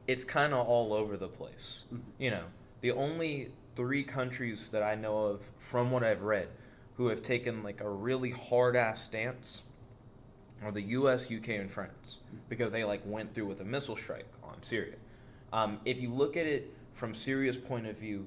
it's kind of all over the place. You know, the only three countries that I know of, from what I've read, who have taken like a really hard ass stance are the U.S., U.K., and France, because they like went through with a missile strike on Syria. If you look at it from Syria's point of view,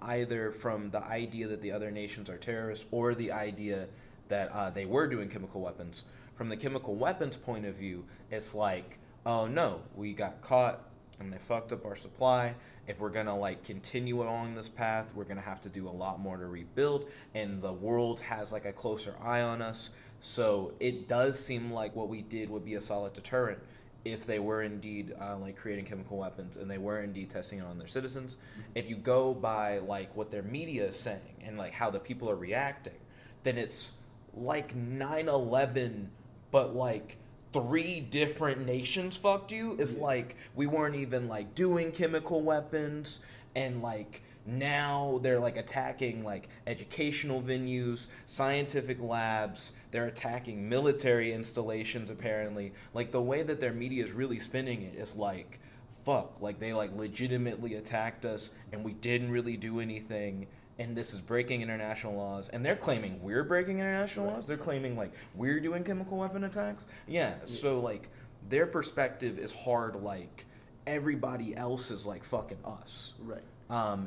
either from the idea that the other nations are terrorists or the idea that they were doing chemical weapons, from the chemical weapons point of view, it's like, oh no, we got caught and they fucked up our supply. If we're gonna like continue along this path, we're gonna have to do a lot more to rebuild, and the world has like a closer eye on us. So it does seem like what we did would be a solid deterrent if they were indeed like creating chemical weapons and they were indeed testing it on their citizens. If you go by like what their media is saying and like how the people are reacting, then it's like 9/11, but like three different nations fucked you. It's like we weren't even like doing chemical weapons, and like now they're like attacking like educational venues, scientific labs, they're attacking military installations apparently. Like the way that their media is really spinning it is like, fuck, like they like legitimately attacked us and we didn't really do anything, and this is breaking international laws, and they're claiming we're breaking international laws. They're claiming like we're doing chemical weapon attacks. Yeah, so like their perspective is hard, like everybody else is like fucking us. Right.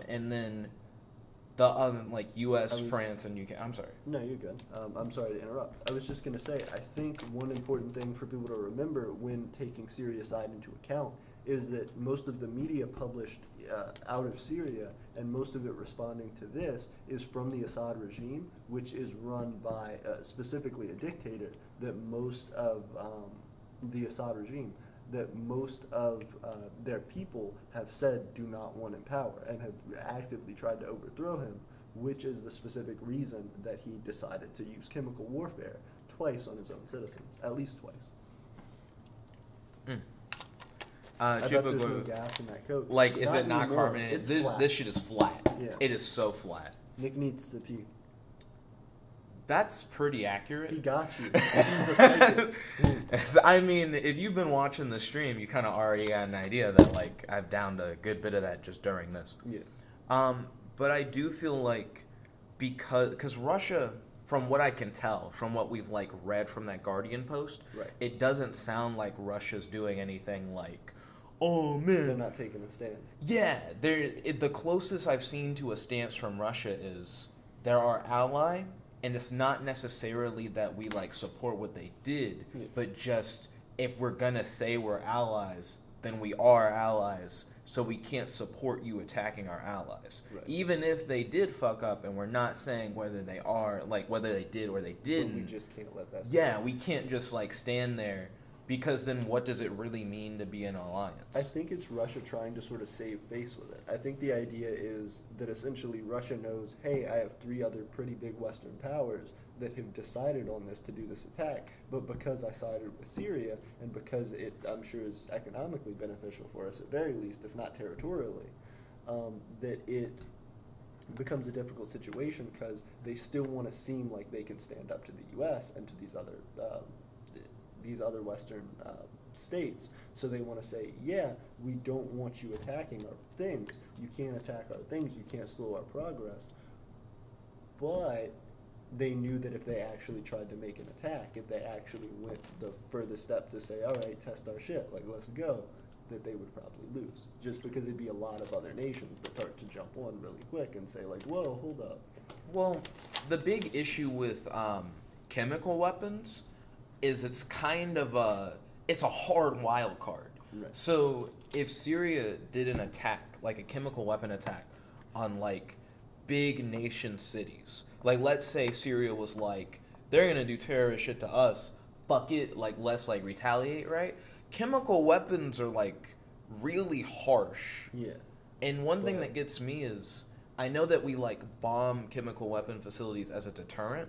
And then the other like U.S., France, and UK. I'm sorry. No, you're good. I'm sorry to interrupt. I was just going to say, I think one important thing for people to remember when taking Syria side into account is that most of the media published out of Syria, and most of it responding to this, is from the Assad regime, which is run by specifically a dictator that most of the Assad regime, that most of their people have said do not want in power and have actively tried to overthrow him, which is the specific reason that he decided to use chemical warfare twice on his own citizens, at least twice. I bet there's no gas in that Coke. Like, is it not carbonated? This shit is flat. Yeah. It is so flat. Nick needs to pee. That's pretty accurate. He got you. I mean, if you've been watching the stream, you kind of already got an idea that, like, I've downed a good bit of that just during this. Yeah. But I do feel like because Russia, from what I can tell, from what we've, like, read from that Guardian post, right, it doesn't sound like Russia's doing anything like, oh, man. They're not taking a stance. Yeah. The closest I've seen to a stance from Russia is they're our ally, and it's not necessarily that we, like, support what they did, but just if we're going to say we're allies, then we are allies, so we can't support you attacking our allies. Right. Even if they did fuck up, and we're not saying whether they are, like, whether they did or they didn't. But we just can't let that stand. Yeah, we can't just, like, stand there, because then what does it really mean to be an alliance? I think it's Russia trying to sort of save face with it. I think the idea is that essentially Russia knows, hey, I have three other pretty big Western powers that have decided on this to do this attack, but because I sided with Syria, and because it, I'm sure, is economically beneficial for us at very least, if not territorially, that it becomes a difficult situation because they still want to seem like they can stand up to the U.S. and to these other Western states. So they want to say, yeah, we don't want you attacking our things. You can't attack our things. You can't slow our progress. But they knew that if they actually tried to make an attack, if they actually went the furthest step to say, all right, test our shit, like, let's go, that they would probably lose. Just because it'd be a lot of other nations that start to jump on really quick and say, like, whoa, hold up. Well, the big issue with chemical weapons is it's kind of it's a hard wild card. Right. So if Syria did an attack, like a chemical weapon attack, on like big nation cities, like let's say Syria was like, they're gonna do terrorist shit to us, fuck it, like let's like retaliate, right? Chemical weapons are like really harsh. Yeah. And one thing that gets me is, I know that we like bomb chemical weapon facilities as a deterrent,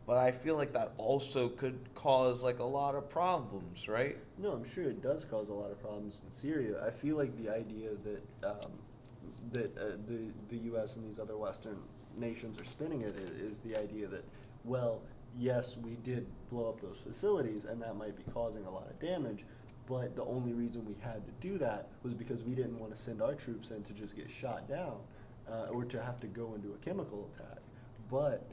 but I feel like that also could cause like a lot of problems, right? No, I'm sure it does cause a lot of problems in Syria. I feel like the idea that the U.S. and these other Western nations are spinning it is the idea that, well, yes, we did blow up those facilities, and that might be causing a lot of damage, but the only reason we had to do that was because we didn't want to send our troops in to just get shot down or to have to go into a chemical attack. But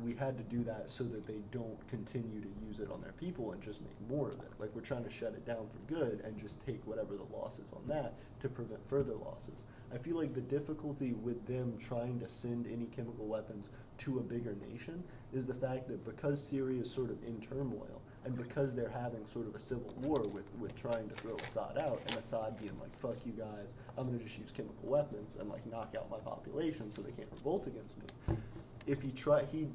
we had to do that so that they don't continue to use it on their people and just make more of it. Like, we're trying to shut it down for good and just take whatever the loss is on that to prevent further losses. I feel like the difficulty with them trying to send any chemical weapons to a bigger nation is the fact that because Syria is sort of in turmoil, and because they're having sort of a civil war with trying to throw Assad out, and Assad being like, fuck you guys, I'm going to just use chemical weapons and like knock out my population so they can't revolt against me. If he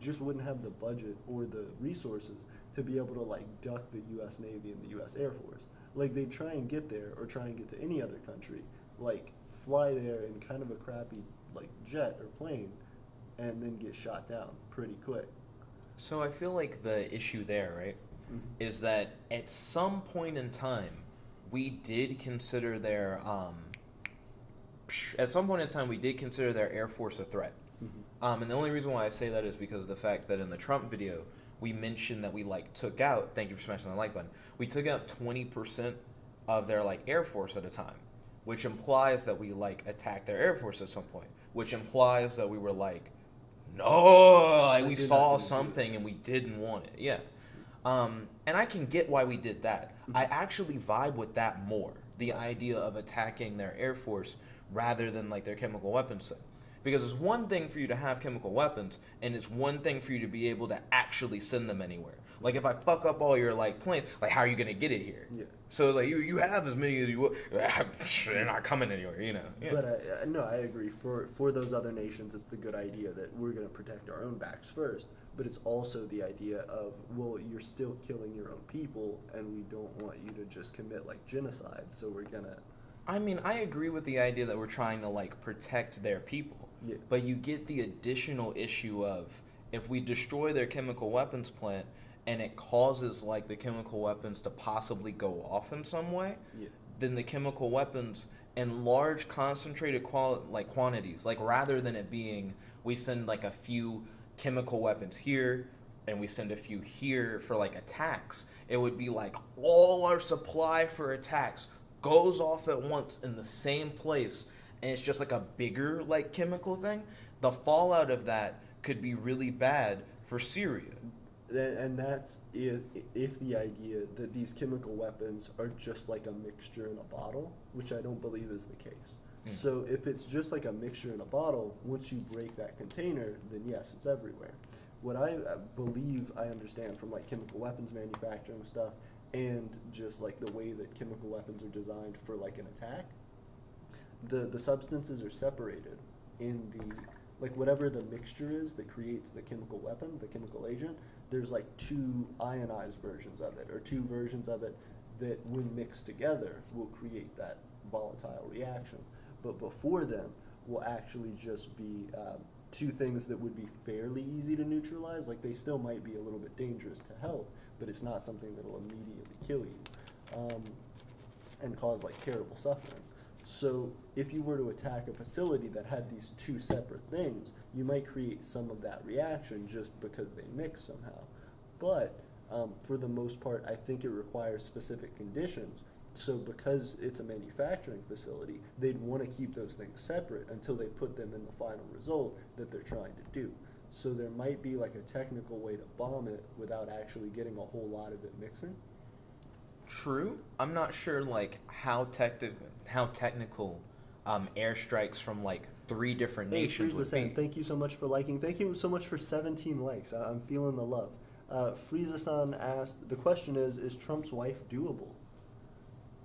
just wouldn't have the budget or the resources to be able to like duck the U.S. Navy and the U.S. Air Force. Like, they'd try and get there or try and get to any other country, like fly there in kind of a crappy like jet or plane, and then get shot down pretty quick. So I feel like the issue there, right, is that at some point in time, we did consider their Air Force a threat. And the only reason why I say that is because of the fact that in the Trump video, we mentioned that we like took out, thank you for smashing the like button, we took out 20% of their like Air Force at a time, which implies that we like attacked their Air Force at some point, which implies that we were like, no, like we saw something and we didn't want it. Yeah. And I can get why we did that. I actually vibe with that more, the idea of attacking their Air Force rather than like their chemical weapons thing. Because it's one thing for you to have chemical weapons, and it's one thing for you to be able to actually send them anywhere. Like, if I fuck up all your like planes, like, how are you gonna get it here? Yeah. So like you have as many as you will. They're not coming anywhere, you know. Yeah. But no, I agree. For those other nations, it's the good idea that we're gonna protect our own backs first. But it's also the idea of, well, you're still killing your own people, and we don't want you to just commit like genocide. So we're gonna. I mean, I agree with the idea that we're trying to like protect their people. Yeah. But you get the additional issue of, if we destroy their chemical weapons plant and it causes like the chemical weapons to possibly go off in some way, then the chemical weapons in large concentrated quantities, like rather than it being we send like a few chemical weapons here and we send a few here for like attacks, it would be like all our supply for attacks goes off at once in the same place, and it's just like a bigger like chemical thing. The fallout of that could be really bad for Syria. And that's if the idea that these chemical weapons are just like a mixture in a bottle, which I don't believe is the case. So if it's just like a mixture in a bottle, once you break that container, then yes, it's everywhere. What I believe I understand from like chemical weapons manufacturing stuff, and just like the way that chemical weapons are designed for like an attack, the substances are separated in the, like whatever the mixture is that creates the chemical weapon, the chemical agent, there's like two ionized versions of it, or two versions of it that when mixed together will create that volatile reaction. But before them will actually just be two things that would be fairly easy to neutralize. Like, they still might be a little bit dangerous to health, but it's not something that will immediately kill you and cause like terrible suffering. So if you were to attack a facility that had these two separate things, you might create some of that reaction just because they mix somehow. But for the most part, I think it requires specific conditions. So because it's a manufacturing facility, they'd want to keep those things separate until they put them in the final result that they're trying to do. So there might be like a technical way to bomb it without actually getting a whole lot of it mixing. True. I'm not sure like how technical airstrikes from like 3 different nations would be. Thank you so much for liking. Thank you so much for 17 likes. I'm feeling the love. Frieza-san asked, the question is Trump's wife doable?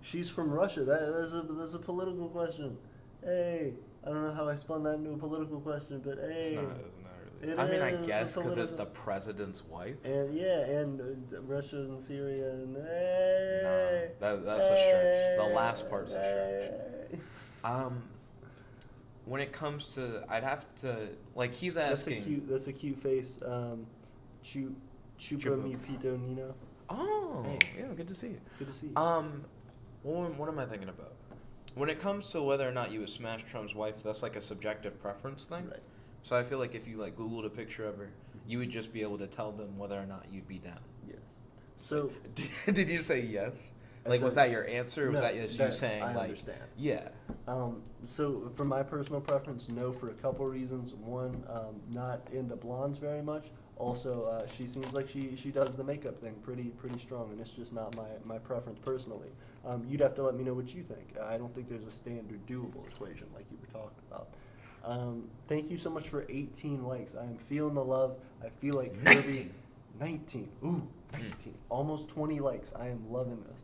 She's from Russia. That's a political question. Hey, I don't know how I spun that into a political question, but hey. It's not really. I mean, I guess because it's the president's wife. And yeah, and Russia and Syria and hey. No, that's a stretch. The last part's a stretch. When it comes to, I'd have to, like, he's asking. That's a cute face. Chupa mi pito Nino. Oh, hey. Yeah, good to see you. Good to see you. What am I thinking about? When it comes to whether or not you would smash Trump's wife, that's like a subjective preference thing. Right. So I feel like if you like Googled a picture of her, you would just be able to tell them whether or not you'd be down. Yes. So did you say yes? Like, was that your answer, or was No, that just you that- saying, I like, understand. yeah. So for my personal preference, no, for a couple reasons. One, not into blondes very much. Also, she seems like she does the makeup thing pretty strong, and it's just not my preference personally. You'd have to let me know what you think. I don't think there's a standard doable equation like you were talking about. Thank you so much for 18 likes. I am feeling the love. I feel like Kirby. 19. Ooh, 19. Almost 20 likes. I am loving this.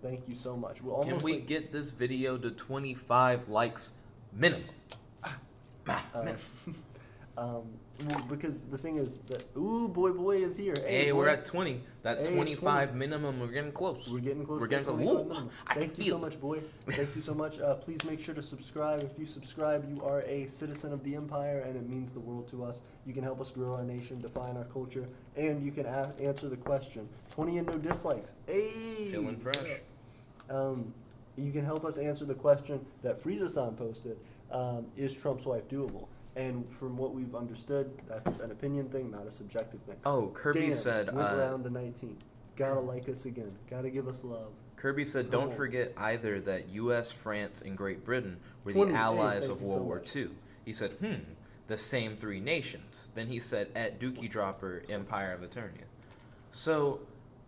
Thank you so much. We're almost Can we like, get this video to 25 likes minimum? well, because the thing is that boy is here. Hey, boy. we're at 20. That Hey, 25 20. minimum, we're getting close. We're getting close. We're to getting close. 25 Woo! minimum. I Thank can you so feel it. much, boy. Thank you so much. Please make sure to subscribe. If you subscribe, you are a citizen of the empire, and it means the world to us. You can help us grow our nation, define our culture, and you can answer the question. 20 and no dislikes. Hey! Feeling fresh. You can help us answer the question that Frieza-san posted, is Trump's wife doable? And from what we've understood, that's an opinion thing, not a subjective thing. Oh, Kirby Dan said, went round to 19. Gotta like us again. Gotta give us love. Kirby said, don't forget either that U.S., France, and Great Britain were the 20. Hey, allies thank of you World so War much. II. He said, the same three nations. Then he said, at Dookie Dropper, Empire of Eternia. So,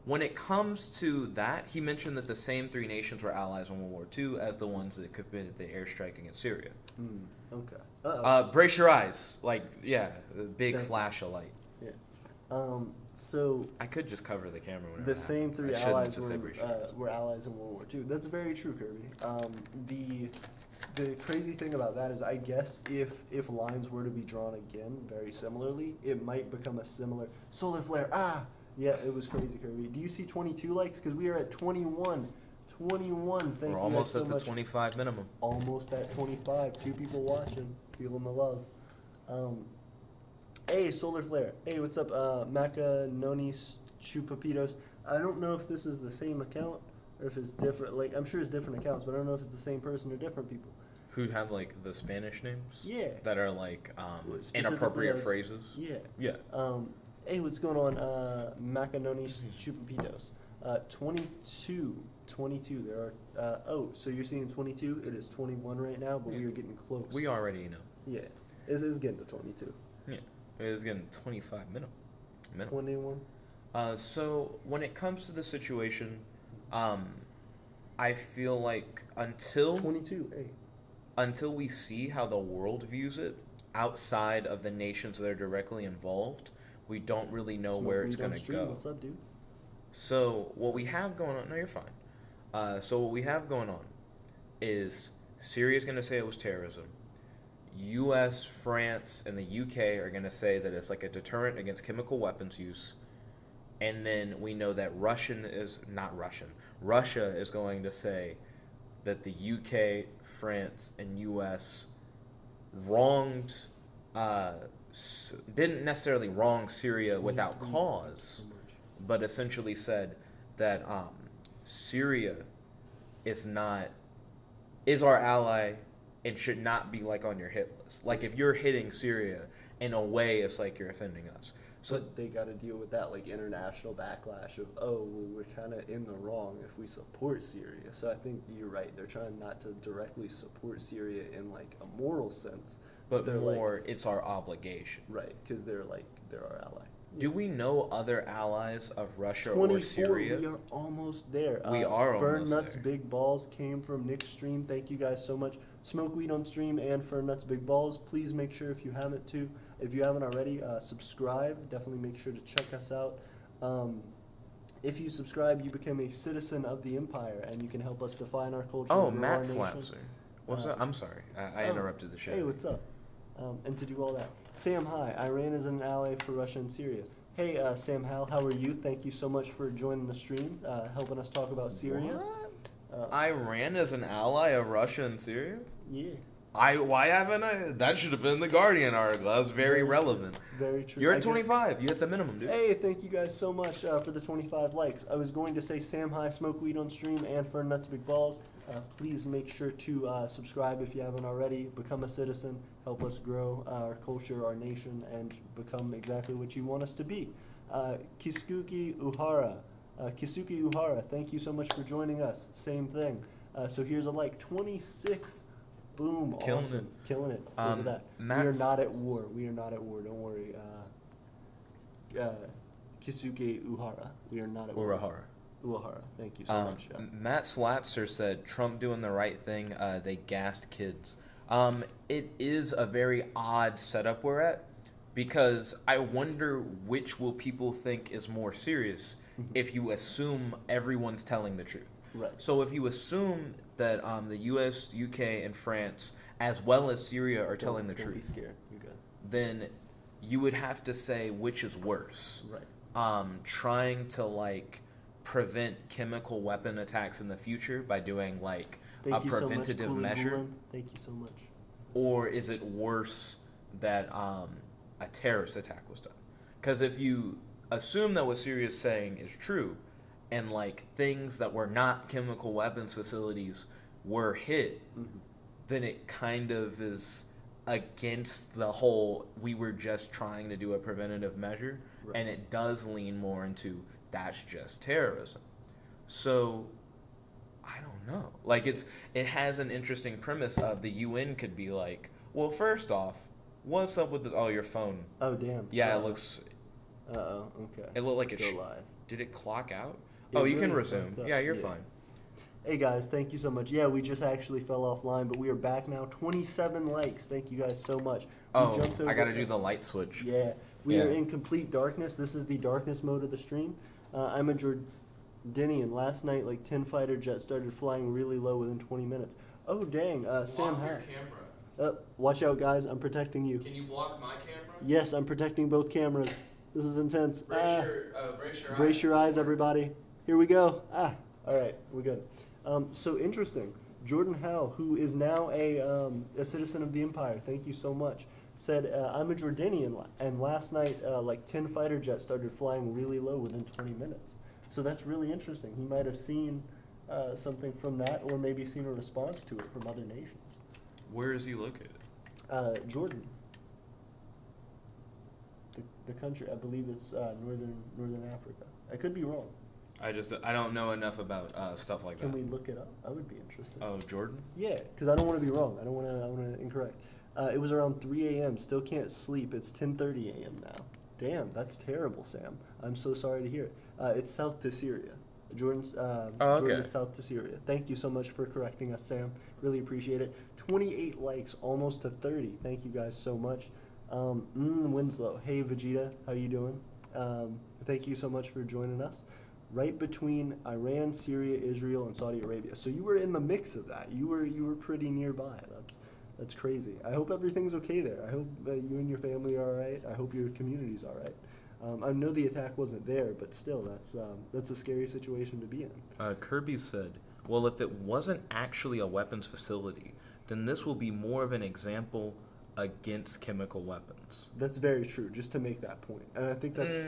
when it comes to that, he mentioned that the same three nations were allies in World War II as the ones that committed the airstrike against Syria. Okay. Brace your eyes. Like, yeah, the big Thank you. flash of light. Yeah. So I could just cover the camera whenever the I same have to. three I shouldn't allies just say brace your eyes. were allies in World War II. That's very true, Kirby. The crazy thing about that is, I guess if lines were to be drawn again very similarly, it might become a similar solar flare. Yeah, it was crazy, Kirby. Do you see 22 likes? Because we are at 21. 21. Thank We're you almost guys so at the much. 25 minimum. Almost at 25. 2 people watching, feeling the love. Hey, solar flare. Hey, what's up, Macanonis Chupapitos? I don't know if this is the same account or if it's different. Like, I'm sure it's different accounts, but I don't know if it's the same person or different people. Who have, like, the Spanish names? Yeah. That are, like, Specifically inappropriate as- phrases? Yeah. Yeah. Hey, what's going on, Macanonis Chupapitos? 22. 22. There are, so you're seeing 22? It is 21 right now, but we are getting close. We already know. Yeah. It's getting to 22. Yeah. It's getting 25 minimum. 21. So when it comes to the situation, I feel like until 22. Hey. until we see how the world views it outside of the nations that are directly involved, we don't really know where it's going to go. What's up, dude? So what we have going on, no, you're fine. So what we have going on is Syria's going to say it was terrorism. U.S., France, and the U.K. are going to say that it's like a deterrent against chemical weapons use. And then we know that Russia is going to say that the UK, France, and US wronged, didn't necessarily wrong Syria without cause, but essentially said that Syria is our ally and should not be like on your hit list. Like if you're hitting Syria, in a way, it's like you're offending us. So But they got to deal with that like international backlash of, well, we're kind of in the wrong if we support Syria. So I think you're right. They're trying not to directly support Syria in like a moral sense, but they're more, like, it's our obligation. right, because they're our ally. Do we know other allies of Russia 24, or Syria? we are almost there. We are Fern almost Nuts there. Big Balls came from Nick's stream. Thank you guys so much. Smoke Weed on stream and Fern Nuts Big Balls. Please make sure if you haven't already, subscribe. Definitely make sure to check us out. If you subscribe, you become a citizen of the empire, and you can help us define our culture. Oh, and grow Matt our nation. Slapser. What's up? I'm sorry. I Oh, interrupted the show. Hey, what's up? And to do all that. Sam, hi. Iran is an ally for Russia and Syria. Hey, Sam Hal, how are you? Thank you so much for joining the stream, helping us talk about Syria. What? Iran is an ally of Russia and Syria? Yeah. Why haven't I? That should have been the Guardian article. That was very relevant. Very true. You're I at guess- 25. You hit the minimum, dude. Hey, thank you guys so much for the 25 likes. I was going to say Sam High, Smoke Weed on stream, and Fern Nuts Big Balls. Please make sure to subscribe if you haven't already. Become a citizen. Help us grow our culture, our nation, and become exactly what you want us to be. Kiskuki Uhara. Kisuke Uhara, thank you so much for joining us. Same thing. So here's a like 26. Boom. Killing Awesome. it. Killing it. Look at that. We are Matt's- not at war. We are not at war. Don't worry. Kisuke Uhara. We are not at war. Urahara. Uhara. Thank you so much. Yeah. Matt Slatzer said Trump doing the right thing. They gassed kids. It is a very odd setup we're at, because I wonder which will people think is more serious if you assume everyone's telling the truth. Right. So if you assume that the U.S., U.K., and France, as well as Syria, are telling the Don't truth, be scared. You're good. then you would have to say which is worse. Right. Trying to like prevent chemical weapon attacks in the future by doing like Thank a you so much, preventative Cooley measure, Gulen. Thank you so much. or is it worse that a terrorist attack was done? Because if you assume that what Syria is saying is true, and like things that were not chemical weapons facilities were hit, then it kind of is against the whole we were just trying to do a preventative measure, Right. and it does lean more into that's just terrorism. So I don't know. Like it has an interesting premise of the UN could be like, well, first off, what's up with this? Oh, your phone. Oh, damn. Yeah, it looks. Uh-oh. Okay. It looked like it. Go live. Did it clock out? It Oh, you can really resume. fucked up. Yeah, you're Yeah. fine. Hey guys, thank you so much. Yeah, we just actually fell offline, but we are back now. 27 likes. Thank you guys so much. We Oh, jumped over- I gotta do the light switch. Yeah, we are Yeah. in complete darkness. This is the darkness mode of the stream. I'm a Jordanian. Last night, like 10 fighter jets started flying really low within 20 minutes. Oh dang, Sam Hack. camera. Watch out, guys. I'm protecting you. Can you block my camera? Yes, I'm protecting both cameras. This is intense. Brace your Brace your eyes, everybody. Here we go. All right, we're good. So interesting. Jordan Howe, who is now a citizen of the Empire, thank you so much, said, I'm a Jordanian, and last night, like 10 fighter jets started flying really low within 20 minutes. So that's really interesting. He might have seen something from that, or maybe seen a response to it from other nations. Where is he located? Jordan. The country, I believe it's northern Africa. I could be wrong. I don't know enough about stuff like Can that. we look it up? I would be interested. Oh, Jordan? Yeah, because I don't want to be wrong. I want to incorrect. It was around 3 a.m. Still can't sleep. It's 10:30 a.m. now. Damn, that's terrible, Sam. I'm so sorry to hear it. It's south to Syria. Jordan okay. is south to Syria. Thank you so much for correcting us, Sam. Really appreciate it. 28 likes, almost to 30. Thank you guys so much. Winzlow. Hey, Vegeta. How you doing? Thank you so much for joining us. Right between Iran, Syria, Israel, and Saudi Arabia. So you were in the mix of that. You were pretty nearby. That's crazy. I hope everything's okay there. I hope you and your family are all right. I hope your community's all right. I know the attack wasn't there, but still, that's a scary situation to be in. Kirby said, well, if it wasn't actually a weapons facility, then this will be more of an example against chemical weapons. That's very true, just to make that point. And I think that's...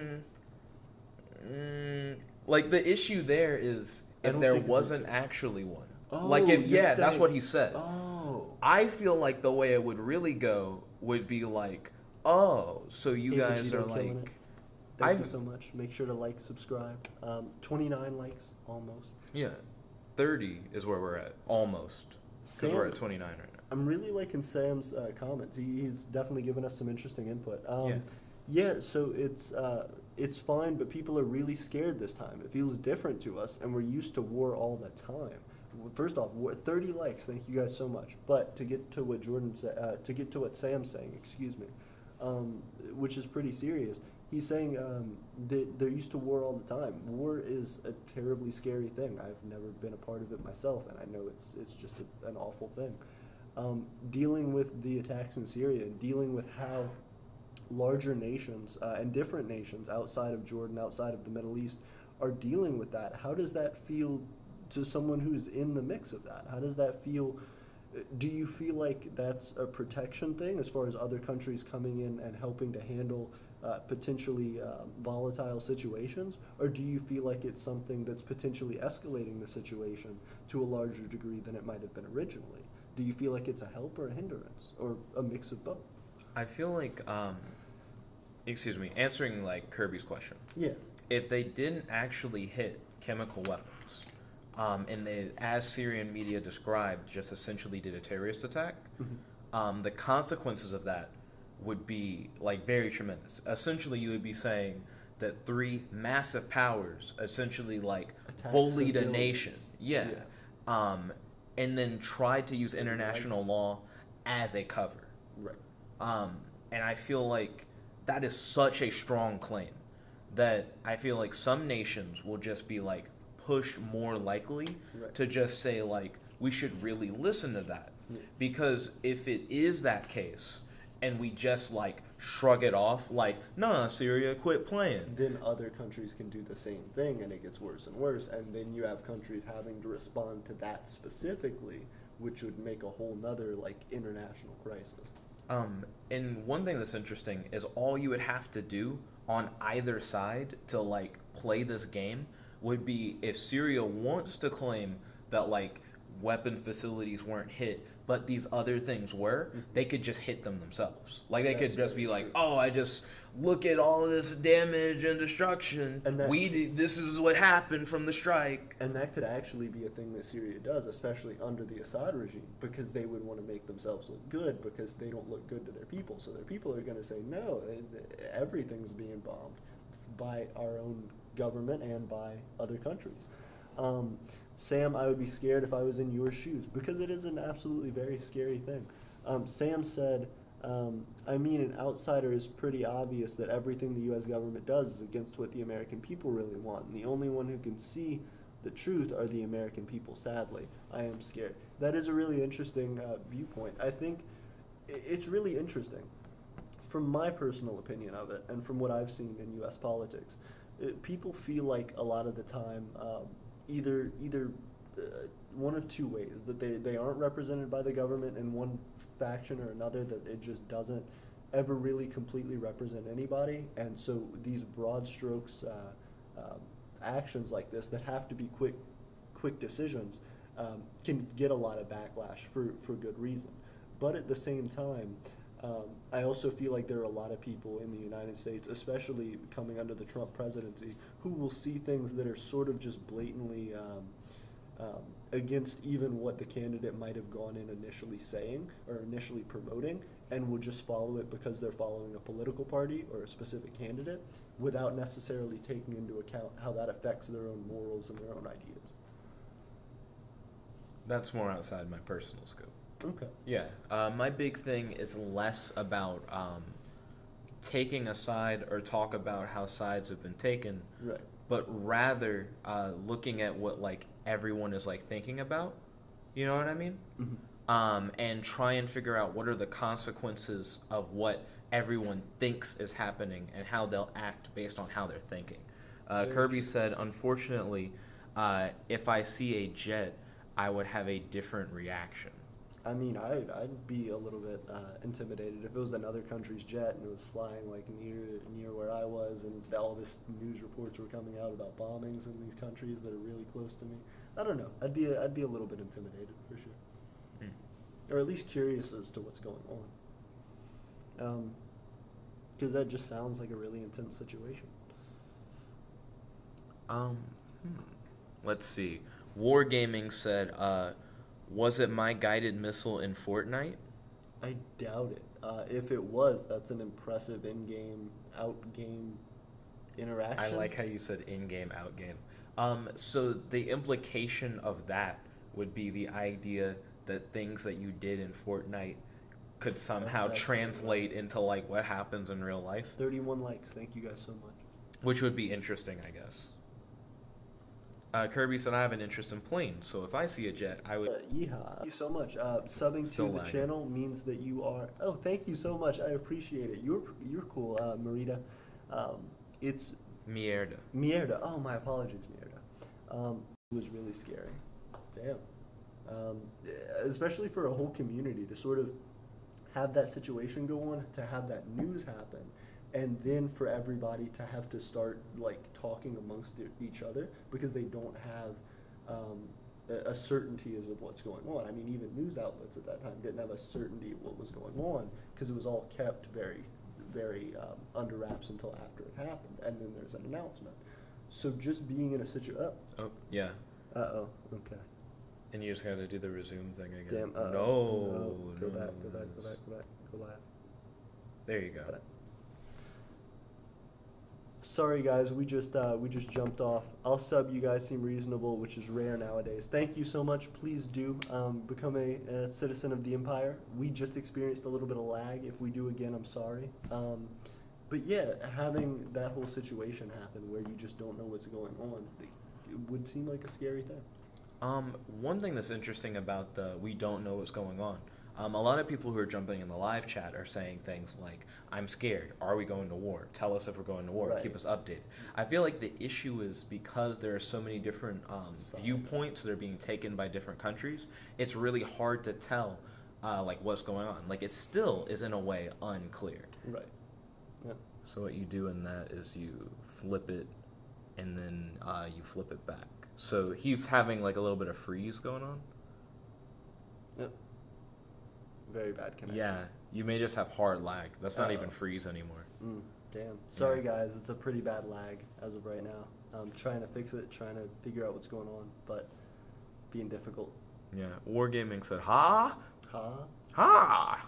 Like, the issue there is I if don't there think it's wasn't actually one. Oh, like, you're that's saying- what he said. Oh. I feel like the way it would really go would be like, oh, so you Hey, guys Vegeta, are killing like... it. Thank you I've- so much. Make sure to like, subscribe. 29 likes, almost. Yeah, 30 is where we're at, almost. Because we're at 29 right now. I'm really liking Sam's comments. He's definitely given us some interesting input. Yeah. Yeah, so it's fine, but people are really scared this time. It feels different to us, and we're used to war all the time. First off, 30 likes. Thank you guys so much. But to get to what to get to what Sam's saying, excuse me, which is pretty serious. He's saying they're used to war all the time. War is a terribly scary thing. I've never been a part of it myself, and I know it's just an awful thing. Dealing with the attacks in Syria and dealing with how larger nations and different nations outside of Jordan, outside of the Middle East, are dealing with that. How does that feel to someone who's in the mix of that? How does that feel? Do you feel like that's a protection thing as far as other countries coming in and helping to handle potentially volatile situations? Or do you feel like it's something that's potentially escalating the situation to a larger degree than it might have been originally? Do you feel like it's a help or a hindrance or a mix of both? I feel like, answering like Kirby's question. Yeah. if they didn't actually hit chemical weapons, and they, as Syrian media described, just essentially did a terrorist attack, the consequences of that would be like very tremendous. Essentially, you would be saying that three massive powers essentially like Attack bullied a civilians. nation, yeah, and then tried to use international Rights. law as a cover. Right. And I feel like that is such a strong claim that I feel like some nations will just be like pushed more likely Right. to just say like we should really listen to that. Because if it is that case and we just like shrug it off like, nah, Syria, quit playing. Then other countries can do the same thing, and it gets worse and worse, and then you have countries having to respond to that specifically, which would make a whole nother like international crisis. And one thing that's interesting is all you would have to do on either side to like play this game would be if Syria wants to claim that like weapon facilities weren't hit, but these other things were, they could just hit them themselves. Like they That's could just very be like, true. "Oh, I just look at all this damage and destruction. And that- This is what happened from the strike." And that could actually be a thing that Syria does, especially under the Assad regime, because they would want to make themselves look good because they don't look good to their people. So their people are going to say, no, everything's being bombed by our own government and by other countries. Sam, I would be scared if I was in your shoes because it is an absolutely very scary thing. Sam said, I mean, an outsider is pretty obvious that everything the U.S. government does is against what the American people really want. And the only one who can see the truth are the American people, sadly. I am scared. That is a really interesting viewpoint. I think it's really interesting. From my personal opinion of it, and from what I've seen in U.S. politics, people feel like a lot of the time either one of two ways, that they aren't represented by the government in one faction or another, that it just doesn't ever really completely represent anybody, and so these broad strokes actions like this that have to be quick decisions can get a lot of backlash for good reason. But at the same time, I also feel like there are a lot of people in the United States, especially coming under the Trump presidency, who will see things that are sort of just blatantly against even what the candidate might have gone in initially saying or initially promoting, and will just follow it because they're following a political party or a specific candidate without necessarily taking into account how that affects their own morals and their own ideas. That's more outside my personal scope. Okay. Yeah, my big thing is less about taking a side or talk about how sides have been taken, Right. but rather looking at what like everyone is like thinking about. You know what I mean? And try and figure out what are the consequences of what everyone thinks is happening and how they'll act based on how they're thinking. Kirby said, unfortunately, if I see a jet, I would have a different reaction. I mean, I'd be a little bit intimidated if it was another country's jet and it was flying like near where I was, and all this news reports were coming out about bombings in these countries that are really close to me. I don't know. I'd be a little bit intimidated for sure, or at least curious as to what's going on. Because that just sounds like a really intense situation. Let's see. Wargaming said, was it my guided missile in Fortnite? I doubt it. If it was, that's an impressive in-game, out-game interaction. I like how you said in-game, out-game. So the implication of that would be the idea that things that you did in Fortnite could somehow That's translate into like what happens in real life, 31 likes. Thank you guys so much. which would be interesting, I guess. Kirby said, I have an interest in planes, so if I see a jet, I would... Yeehaw. Thank you so much. Subbing Still to the lagging. channel means that you are... Oh, thank you so much. I appreciate it. You're cool, Marita. It's Mierda. Mierda. Oh, my apologies, Mierda. It was really scary. Damn. Especially for a whole community to sort of have that situation go on, to have that news happen, and then for everybody to have to start like talking amongst each other because they don't have a certainty as of what's going on. I mean, even news outlets at that time didn't have a certainty of what was going on because it was all kept very, very under wraps until after it happened, and then there's an announcement. So just being in a situation. Oh, yeah. Okay. And you just gotta do the resume thing again. Damn. No. Go back. Go live. There you go. Got it. Sorry guys, we just jumped off. I'll sub. You guys seem reasonable, which is rare nowadays. Thank you so much. Please do become a citizen of the Empire. We just experienced a little bit of lag. If we do again, I'm sorry. But yeah, having that whole situation happen where you just don't know what's going on, it would seem like a scary thing. One thing that's interesting about the we don't know what's going on. A lot of people who are jumping in the live chat are saying things like, I'm scared. Are we going to war? Tell us if we're going to war. Right. Keep us updated. I feel like the issue is because there are so many different viewpoints that are being taken by different countries, it's really hard to tell like what's going on. Like it still is in a way unclear. Right. Yeah. So what you do in that is you flip it and then you flip it back. So he's having like a little bit of freeze going on. Yep. Very bad connection. Yeah, you may just have hard lag. That's not even freeze anymore. Damn. Sorry guys, it's a pretty bad lag as of right now. I'm trying to fix it, trying to figure out what's going on, but being difficult. Yeah, Wargaming said, ha? Huh? Ha!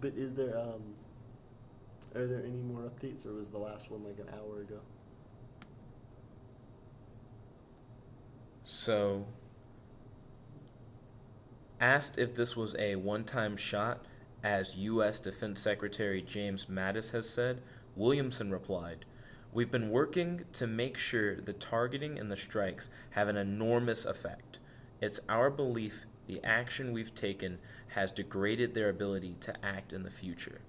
But is there are there any more updates, or was the last one like an hour ago? So, asked if this was a one-time shot, as U.S. Defense Secretary James Mattis has said, Williamson replied, "We've been working to make sure the targeting and the strikes have an enormous effect. It's our belief the action we've taken has degraded their ability to act in the future."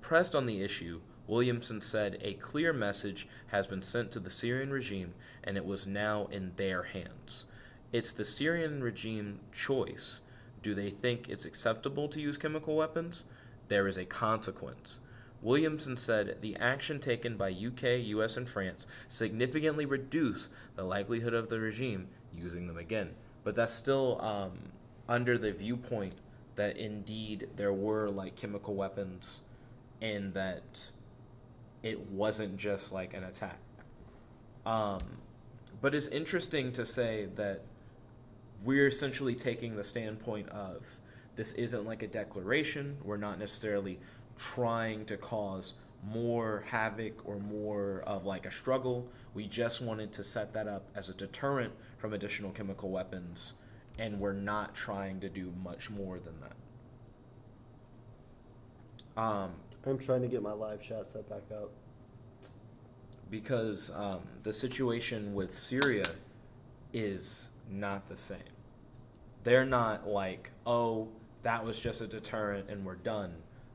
Pressed on the issue, Williamson said a clear message has been sent to the Syrian regime and it was now in their hands. It's the Syrian regime choice. Do they think it's acceptable to use chemical weapons? There is a consequence. Williamson said the action taken by UK, US, and France significantly reduced the likelihood of the regime using them again. But that's still under the viewpoint that indeed there were like chemical weapons and that it wasn't just like an attack. But it's interesting to say that we're essentially taking the standpoint of this isn't like a declaration. We're not necessarily trying to cause more havoc or more of like a struggle. We just wanted to set that up as a deterrent from additional chemical weapons, and we're not trying to do much more than that. I'm trying to get my live chat set back up. Because the situation with Syria is not the same. They're not like, oh, that was just a deterrent and we're done.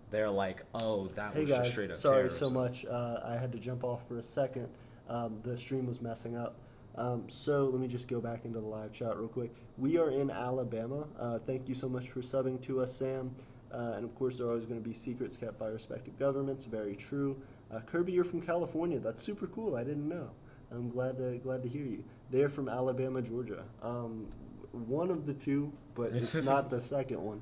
They're like, oh, that Hey was guys, just straight up sorry terrorism. so much. I had to jump off for a second. The stream was messing up. So let me just go back into the live chat real quick. We are in Alabama. Thank you so much for subbing to us, Sam. And of course, there are always going to be secrets kept by respective governments. Very true. Kirby, you're from California. That's super cool. I didn't know. I'm glad to hear you. They're from Alabama, Georgia. One of the two, but it's not the second one.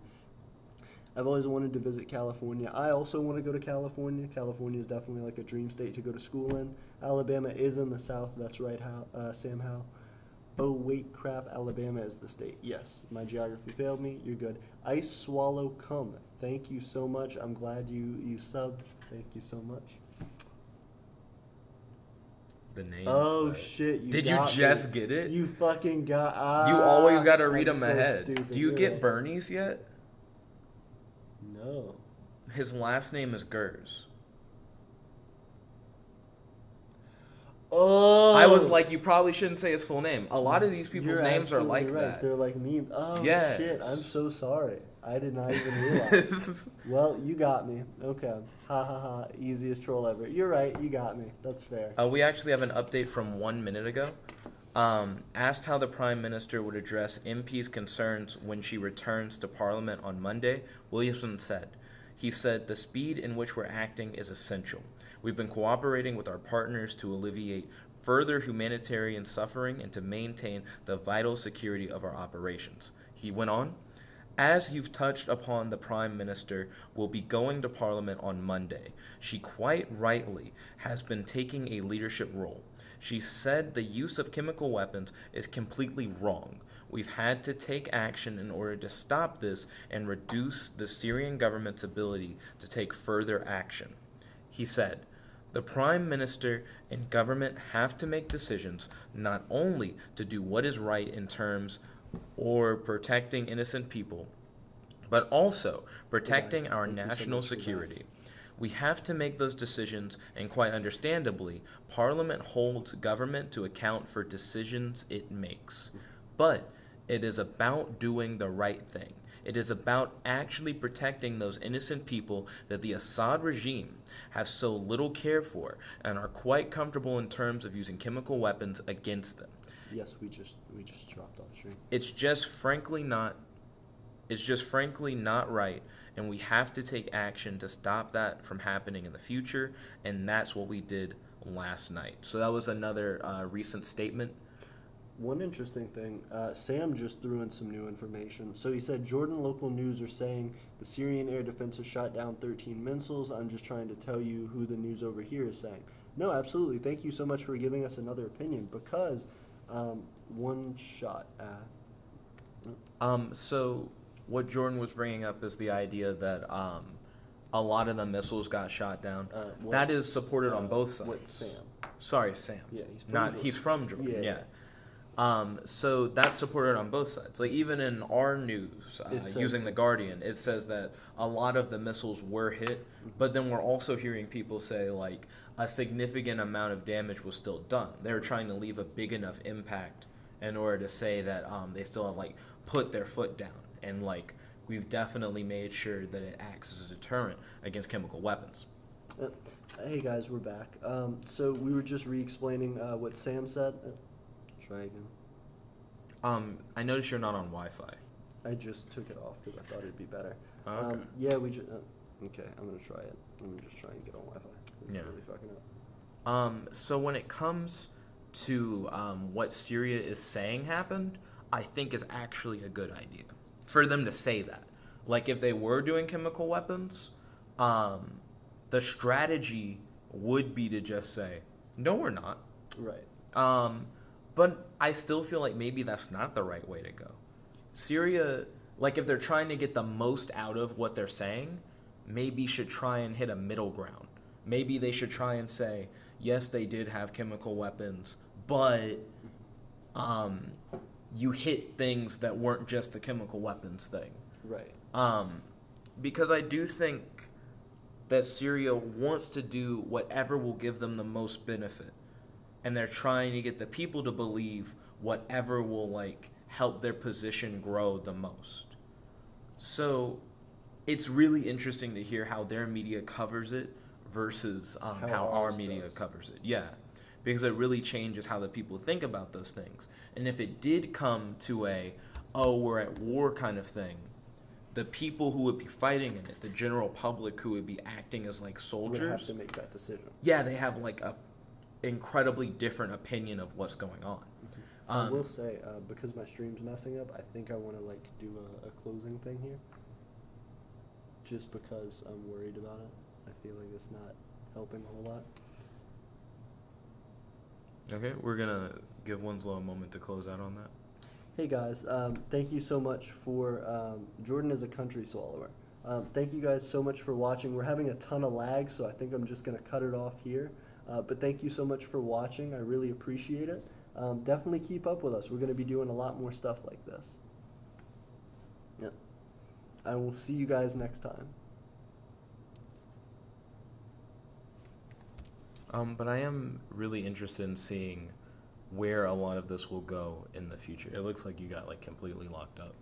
I've always wanted to visit California. I also want to go to California. California is definitely like a dream state to go to school in. Alabama is in the south. That's right, Sam Howe. Oh, wait, crap. Alabama is the state. Yes, my geography failed me. You're good. Ice Swallow Cum. Thank you so much. I'm glad you subbed. Thank you so much. The names. Oh, shit. Did you just get it? You fucking got... You always got to read them so ahead. stupid. Do you You're get right. Bernie's yet? No. His last name is Gers. Oh. I was like, you probably shouldn't say his full name. A lot of these people's You're names are like absolutely right. that. They're like memes. Oh, Yes. shit. I'm so sorry. I did not even realize. Well, you got me. Okay. Ha ha ha. Easiest troll ever. You're right. You got me. That's fair. We actually have an update from 1 minute ago. Asked how the Prime Minister would address MPs' concerns when she returns to Parliament on Monday, Williamson said, he said, the speed in which we're acting is essential. We've been cooperating with our partners to alleviate further humanitarian suffering and to maintain the vital security of our operations. He went on, as you've touched upon, the Prime Minister will be going to Parliament on Monday. She quite rightly has been taking a leadership role. She said the use of chemical weapons is completely wrong. We've had to take action in order to stop this and reduce the Syrian government's ability to take further action. He said, the Prime Minister and government have to make decisions not only to do what is right in terms or protecting innocent people, but also protecting our national security. We have to make those decisions, and quite understandably, Parliament holds government to account for decisions it makes. But it is about doing the right thing. It is about actually protecting those innocent people that the Assad regime has so little care for and are quite comfortable in terms of using chemical weapons against them. Yes, we just dropped off stream. It's just frankly not right, and we have to take action to stop that from happening in the future, and that's what we did last night. So that was another recent statement. One interesting thing, Sam just threw in some new information. So he said, Jordan local news are saying the Syrian air defenses shot down 13 missiles. I'm just trying to tell you who the news over here is saying. No, absolutely. Thank you so much for giving us another opinion, because one shot at... So what Jordan was bringing up is the idea that a lot of the missiles got shot down. That is supported on both sides. What's Sam? Sorry, Sam. Yeah, he's from Not Jordan. he's from Jordan. Yeah. So that's supported on both sides. Like even in our news, using the Guardian, it says that a lot of the missiles were hit, but then we're also hearing people say like a significant amount of damage was still done. They were trying to leave a big enough impact in order to say that they still have like put their foot down, and like we've definitely made sure that it acts as a deterrent against chemical weapons. Hey guys, we're back. So we were just re-explaining what Sam said. Try again. I noticed you're not on Wi-Fi. I just took it off because I thought it'd be better. Oh, okay. Yeah, we just... okay, I'm going to try it. I'm going to just try and get on Wi-Fi. It's really fucking up. So when it comes to what Syria is saying happened, I think is actually a good idea for them to say that. Like if they were doing chemical weapons, the strategy would be to just say, no, we're not. Right. But I still feel like maybe that's not the right way to go. Syria, like if they're trying to get the most out of what they're saying, maybe should try and hit a middle ground. Maybe they should try and say, yes, they did have chemical weapons, but you hit things that weren't just the chemical weapons thing. Right. Because I do think that Syria wants to do whatever will give them the most benefit. And they're trying to get the people to believe whatever will like help their position grow the most. So it's really interesting to hear how their media covers it versus how our media covers it. Yeah, because it really changes how the people think about those things. And if it did come to a, oh, we're at war kind of thing, the people who would be fighting in it, the general public who would be acting as like soldiers, would have to make that decision. Yeah, they have like a incredibly different opinion of what's going on. I will say, because my stream's messing up, I think I want to like do a closing thing here. Just because I'm worried about it. I feel like it's not helping a whole lot. Okay, we're gonna give Winzlow a moment to close out on that. Hey guys, thank you so much for, Jordan is a country swallower. Thank you guys so much for watching. We're having a ton of lag, so I think I'm just going to cut it off here. But thank you so much for watching. I really appreciate it. Definitely keep up with us. We're going to be doing a lot more stuff like this. Yeah. I will see you guys next time. But I am really interested in seeing where a lot of this will go in the future. It looks like you got like completely locked up.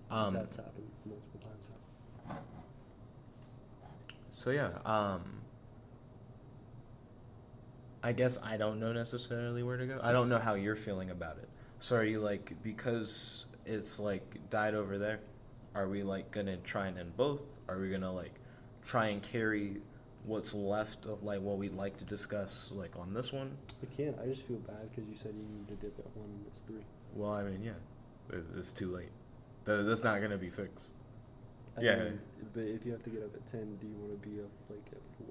That's happened multiple times. So yeah, I guess I don't know necessarily where to go. I don't know how you're feeling about it. So are you like, because it's like died over there, are we like gonna try and end both? Are we gonna like try and carry what's left of like what we'd like to discuss like on this one? I can't. I just feel bad because you said you need to dip at 1 and it's 3. Well, I mean, yeah, it's too late. That's not gonna be fixed. I mean, but if you have to get up at 10, do you want to be up like at 4?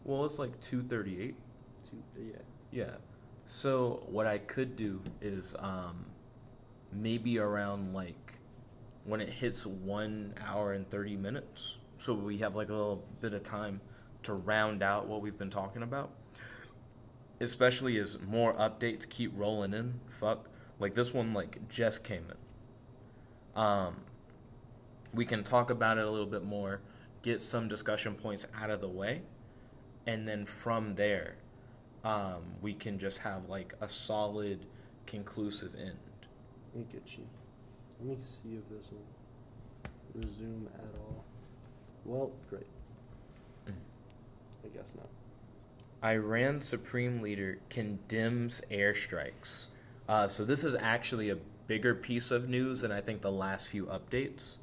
Well, it's like 2:38. Yeah. Yeah. So what I could do is maybe around like when it hits 1 hour and 30 minutes, so we have like a little bit of time to round out what we've been talking about. Especially as more updates keep rolling in. Fuck. Like this one like just came in. We can talk about it a little bit more, get some discussion points out of the way, and then from there, we can just have like a solid, conclusive end. Let me get you. Let me see if this will resume at all. Well, great. I guess not. Iran Supreme Leader condemns airstrikes. So this is actually a bigger piece of news than I think the last few updates.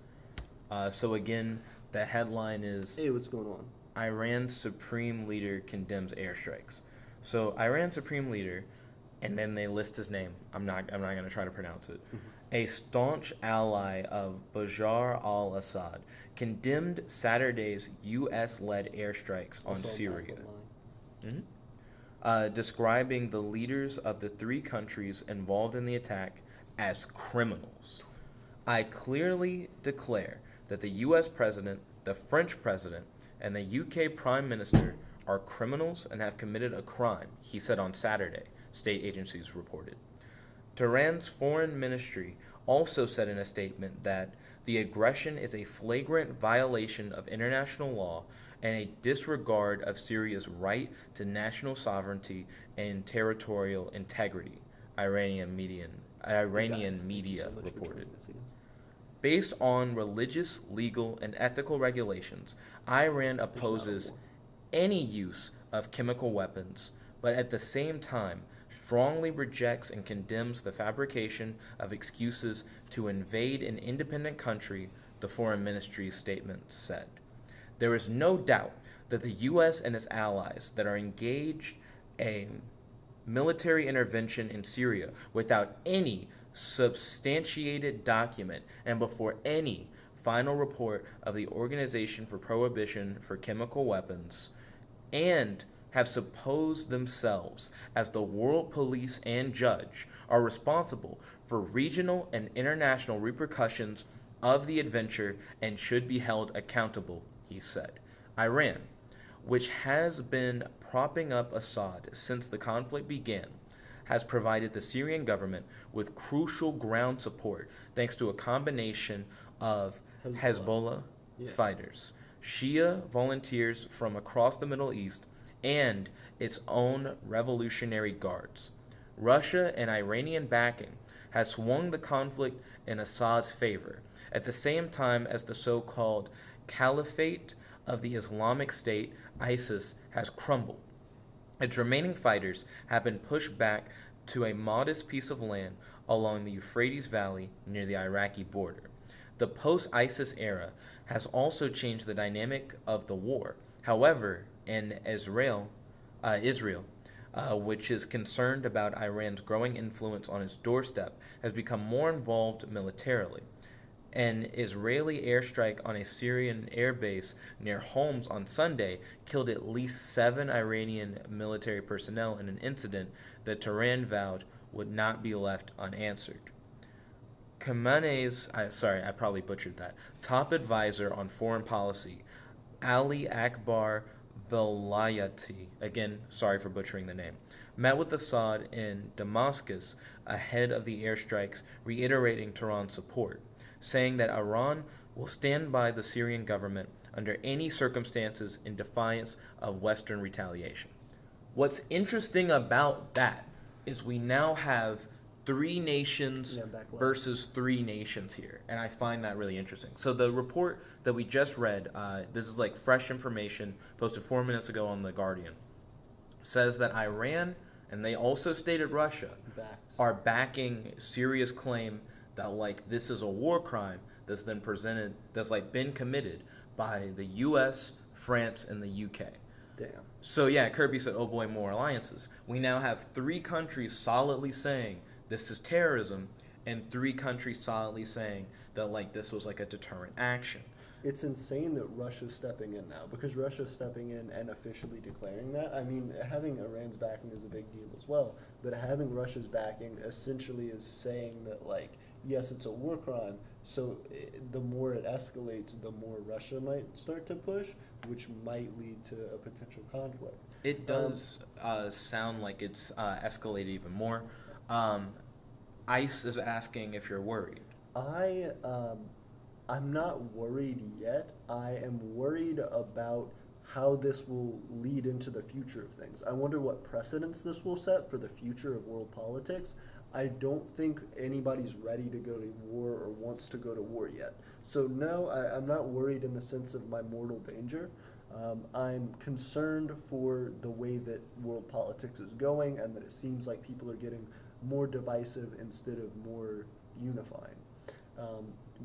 So again, the headline is Hey, what's going on? Iran Supreme Leader condemns airstrikes. So Iran Supreme Leader, and then they list his name. I'm not going to try to pronounce it. A staunch ally of Bashar al-Assad condemned Saturday's U.S.-led airstrikes on Syria. Describing the leaders of the three countries involved in the attack as criminals. I clearly declare that the U.S. President, the French President, and the U.K. Prime Minister are criminals and have committed a crime, he said on Saturday, state agencies reported. Tehran's foreign ministry also said in a statement that the aggression is a flagrant violation of international law and a disregard of Syria's right to national sovereignty and territorial integrity, Iranian media reported. Based on religious, legal, and ethical regulations, Iran opposes any use of chemical weapons, but at the same time strongly rejects and condemns the fabrication of excuses to invade an independent country, the foreign ministry's statement said. There is no doubt that the U.S. and its allies that are engaged a military intervention in Syria without any substantiated document and before any final report of the Organization for Prohibition for Chemical Weapons, and have supposed themselves as the world police and judge, are responsible for regional and international repercussions of the adventure and should be held accountable, he said. Iran, which has been propping up Assad since the conflict began, has provided the Syrian government with crucial ground support thanks to a combination of Hezbollah fighters, Shia volunteers from across the Middle East, and its own revolutionary guards. Russia and Iranian backing has swung the conflict in Assad's favor, at the same time as the so-called Caliphate of the Islamic State, ISIS, has crumbled. Its remaining fighters have been pushed back to a modest piece of land along the Euphrates Valley near the Iraqi border. The post-ISIS era has also changed the dynamic of the war. However, in Israel, which is concerned about Iran's growing influence on its doorstep, has become more involved militarily. An Israeli airstrike on a Syrian airbase near Homs on Sunday killed at least 7 Iranian military personnel in an incident that Tehran vowed would not be left unanswered. Khamenei's, I probably butchered that, top advisor on foreign policy, Ali Akbar Velayati, again, sorry for butchering the name, met with Assad in Damascus ahead of the airstrikes, reiterating Tehran's support, saying that Iran will stand by the Syrian government under any circumstances in defiance of Western retaliation. What's interesting about that is we now have 3 nations versus 3 nations here, and I find that really interesting. So the report that we just read, this is like fresh information posted 4 minutes ago on The Guardian, says that Iran, and they also stated Russia, are backing Syria's claim that like this is a war crime that's then presented, that's like been committed by the U.S., France, and the U.K. Damn. So yeah, Kirby said, oh boy, more alliances. We now have 3 countries solidly saying this is terrorism, and 3 countries solidly saying that like this was like a deterrent action. it's insane that Russia's stepping in now, because Russia's stepping in and officially declaring that. I mean, having Iran's backing is a big deal as well, but having Russia's backing essentially is saying that, like, yes, it's a war crime, so the more it escalates, the more Russia might start to push, which might lead to a potential conflict. It does sound like it's escalated even more. ICE is asking if you're worried. I'm not worried yet. I am worried about how this will lead into the future of things. I wonder what precedents this will set for the future of world politics. I don't think anybody's ready to go to war or wants to go to war yet. So no, I'm not worried in the sense of my mortal danger. I'm concerned for the way that world politics is going, and that it seems like people are getting more divisive instead of more unifying.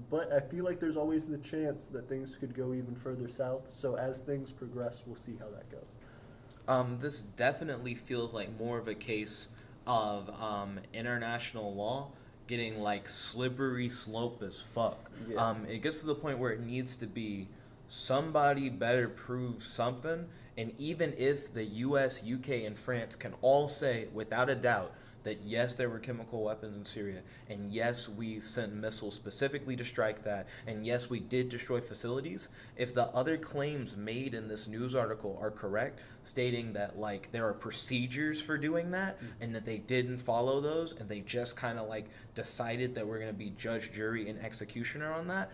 But I feel like there's always the chance that things could go even further south. So as things progress, we'll see how that goes. This definitely feels like more of a case of international law getting like slippery slope as fuck. Yeah. It gets to the point where it needs to be somebody better prove something, and even if the US, UK, and France can all say without a doubt that yes, there were chemical weapons in Syria, and yes, we sent missiles specifically to strike that, and yes, we did destroy facilities, if the other claims made in this news article are correct, stating that like there are procedures for doing that, and that they didn't follow those, and they just kind of like decided that we're going to be judge, jury, and executioner on that,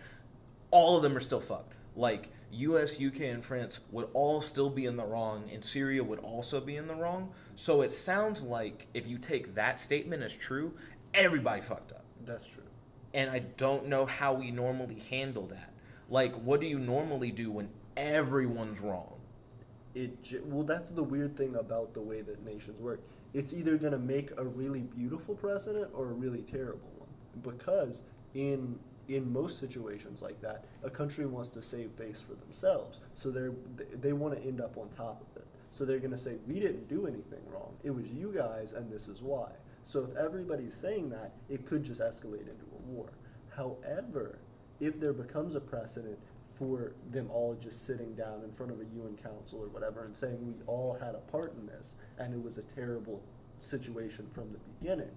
all of them are still fucked. Like, US, UK, and France would all still be in the wrong, and Syria would also be in the wrong. So it sounds like if you take that statement as true, everybody fucked up. That's true. And I don't know how we normally handle that. Like, what do you normally do when everyone's wrong? Well, that's the weird thing about the way that nations work. It's either going to make a really beautiful precedent or a really terrible one. Because in most situations like that, a country wants to save face for themselves. So they want to end up on top of it. So they're going to say, we didn't do anything wrong. It was you guys, and this is why. So if everybody's saying that, it could just escalate into a war. However, if there becomes a precedent for them all just sitting down in front of a UN council or whatever and saying we all had a part in this, and it was a terrible situation from the beginning,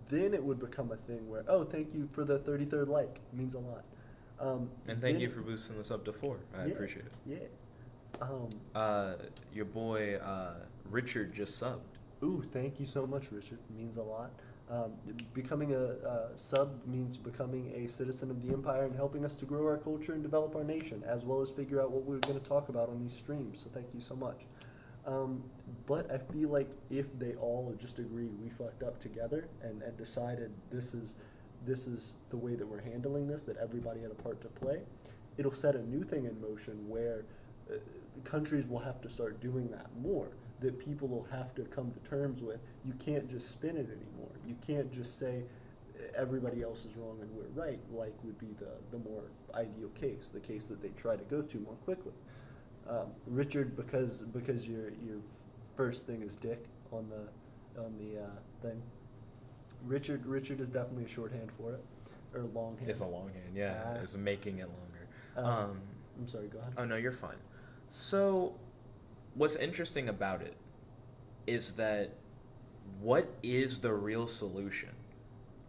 then it would become a thing where, oh, thank you for the 33rd like. It means a lot. And thank you for boosting this up to 4. I appreciate it. Yeah. Your boy Richard just subbed. Ooh, thank you so much, Richard. It means a lot. Becoming a sub means becoming a citizen of the empire and helping us to grow our culture and develop our nation, as well as figure out what we're going to talk about on these streams. So thank you so much. But I feel like if they all just agreed we fucked up together and decided this is the way that we're handling this, that everybody had a part to play, it'll set a new thing in motion where countries will have to start doing that more, that people will have to come to terms with. You can't just spin it anymore. You can't just say everybody else is wrong and we're right, like would be the more ideal case, the case that they try to go to more quickly. Richard, because your first thing is dick on the thing. Richard is definitely a shorthand for it, or longhand. It's a longhand, yeah. It's making it longer. I'm sorry. Go ahead. Oh no, you're fine. So, what's interesting about it is that what is the real solution?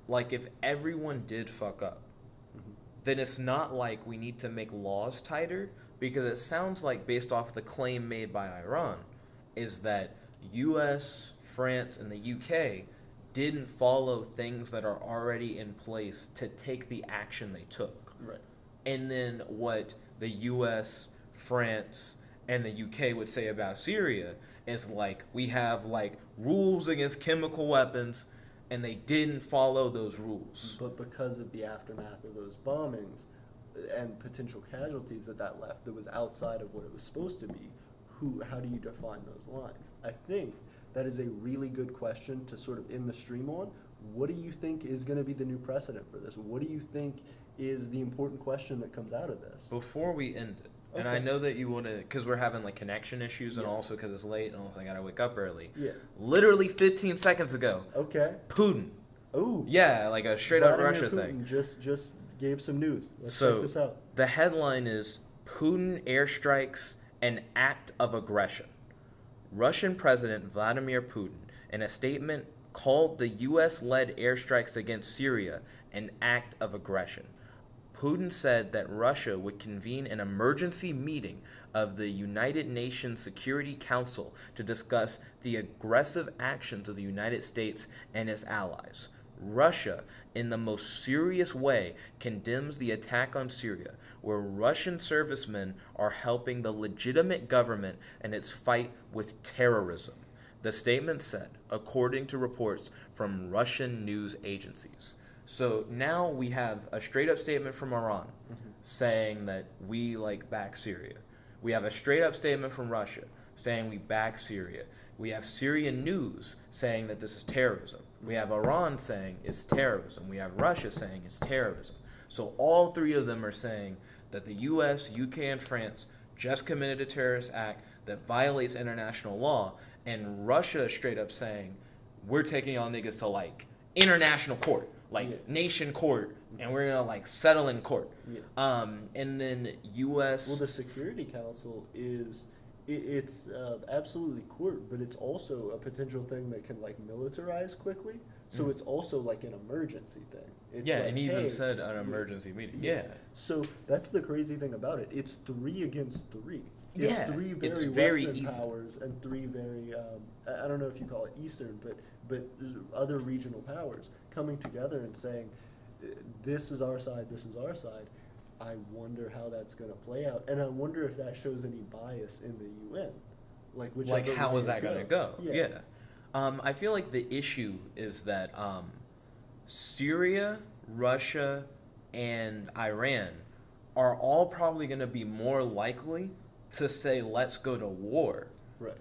Like, if everyone did fuck up, then it's not like we need to make laws tighter, because it sounds like, based off the claim made by Iran, is that US, France, and the UK didn't follow things that are already in place to take the action they took. Right. And then what the US, France, and the UK would say about Syria is like, we have like rules against chemical weapons, and they didn't follow those rules. But because of the aftermath of those bombings and potential casualties that left, that was outside of what it was supposed to be, how do you define those lines? I think that is a really good question to sort of end the stream on. What do you think is going to be the new precedent for this? What do you think is the important question that comes out of this? Before we end it, and I know that you want to, because we're having like connection issues, and also because it's late, and also I got to wake up early. Yeah. Literally 15 seconds ago. Okay. Putin. Ooh. Yeah, like a straight up Russia Putin thing. Just gave some news. Let's So, check this out. The headline is Putin airstrikes an act of aggression. Russian President Vladimir Putin, in a statement, called the U.S.-led airstrikes against Syria an act of aggression. Putin said that Russia would convene an emergency meeting of the United Nations Security Council to discuss the aggressive actions of the United States and its allies. Russia, in the most serious way, condemns the attack on Syria, where Russian servicemen are helping the legitimate government in its fight with terrorism. The statement said, according to reports from Russian news agencies. So now we have a straight-up statement from Iran saying that we back Syria. We have a straight-up statement from Russia saying we back Syria. We have Syrian news saying that this is terrorism. We have Iran saying it's terrorism. We have Russia saying it's terrorism. So all three of them are saying that the U.S., UK, and France just committed a terrorist act that violates international law, and Russia is straight up saying we're taking y'all niggas to international court, nation court, and we're gonna settle in court. And then U.S. Well, the Security Council is it's absolutely court, but it's also a potential thing that can militarize quickly. So it's also an emergency thing. It's and he even said an emergency meeting. Yeah. So that's the crazy thing about it. It's 3 against 3. It's three it's very very Western powers and 3 very I don't know if you call it Eastern, but other regional powers coming together and saying, this is our side, this is our side. I wonder how that's going to play out, and I wonder if that shows any bias in the UN. How is that going to go? Yeah. I feel like the issue is that Syria, Russia, and Iran are all probably going to be more likely to say let's go to war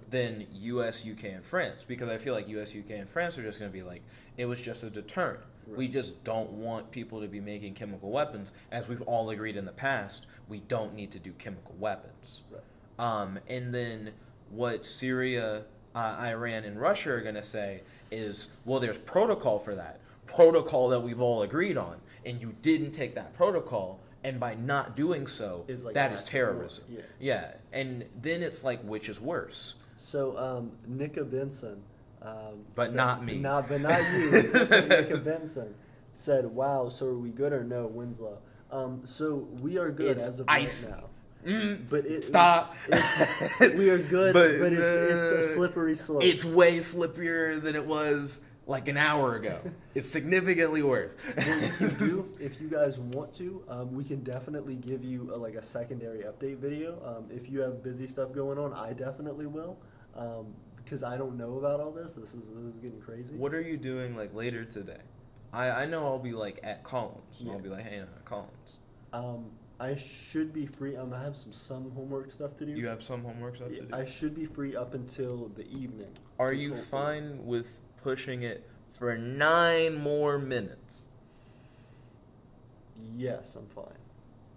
than U.S., UK, and France, because I feel like U.S., UK, and France are just going to be it was just a deterrent. We just don't want people to be making chemical weapons. As we've all agreed in the past, we don't need to do chemical weapons. And then what Syria, Iran, and Russia are going to say is, well, there's protocol for that. Protocol that we've all agreed on. And you didn't take that protocol, and by not doing so, that is terrorism. Yeah. And then it's which is worse? So, nickabenson, but said, not me. But not you. nickabenson said, wow, so are we good or no, Winzlow? So we are good as of ice. right now. But Stop. We are good, but it's a slippery slope. It's way slipperier than it was an hour ago. It's significantly worse. If you guys want to, we can definitely give you a secondary update video. If you have busy stuff going on, I definitely will. Because I don't know about all this. This is getting crazy. What are you doing later today? I know I'll be at Collins. I'll be hanging out at Collins. I should be free. I have some homework stuff to do. You have some homework stuff to do? I should be free up until the evening. Are you fine with pushing it for 9 more minutes? Yes, I'm fine.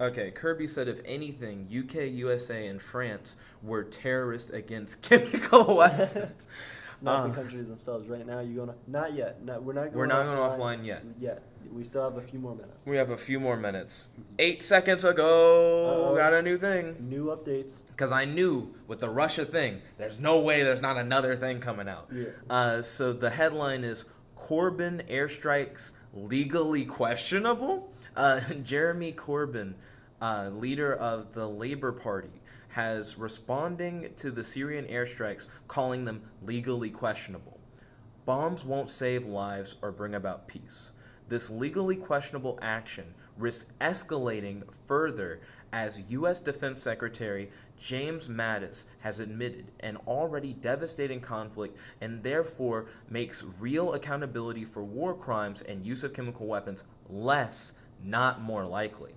Okay, Kirby said if anything, UK, USA, and France were terrorists against chemical weapons. Not the countries themselves. Right now, you gonna? Not yet. No, we're not going offline yet. Yet. We still have a few more minutes. We have a few more minutes. 8 seconds ago, got a new thing. New updates. Because I knew with the Russia thing, there's no way there's not another thing coming out. Yeah. So the headline is Corbyn airstrikes legally questionable. Jeremy Corbyn, leader of the Labour Party, has responding to the Syrian airstrikes, calling them legally questionable. Bombs won't save lives or bring about peace. This legally questionable action risks escalating further as U.S. Defense Secretary James Mattis has admitted an already devastating conflict and therefore makes real accountability for war crimes and use of chemical weapons less, not more likely.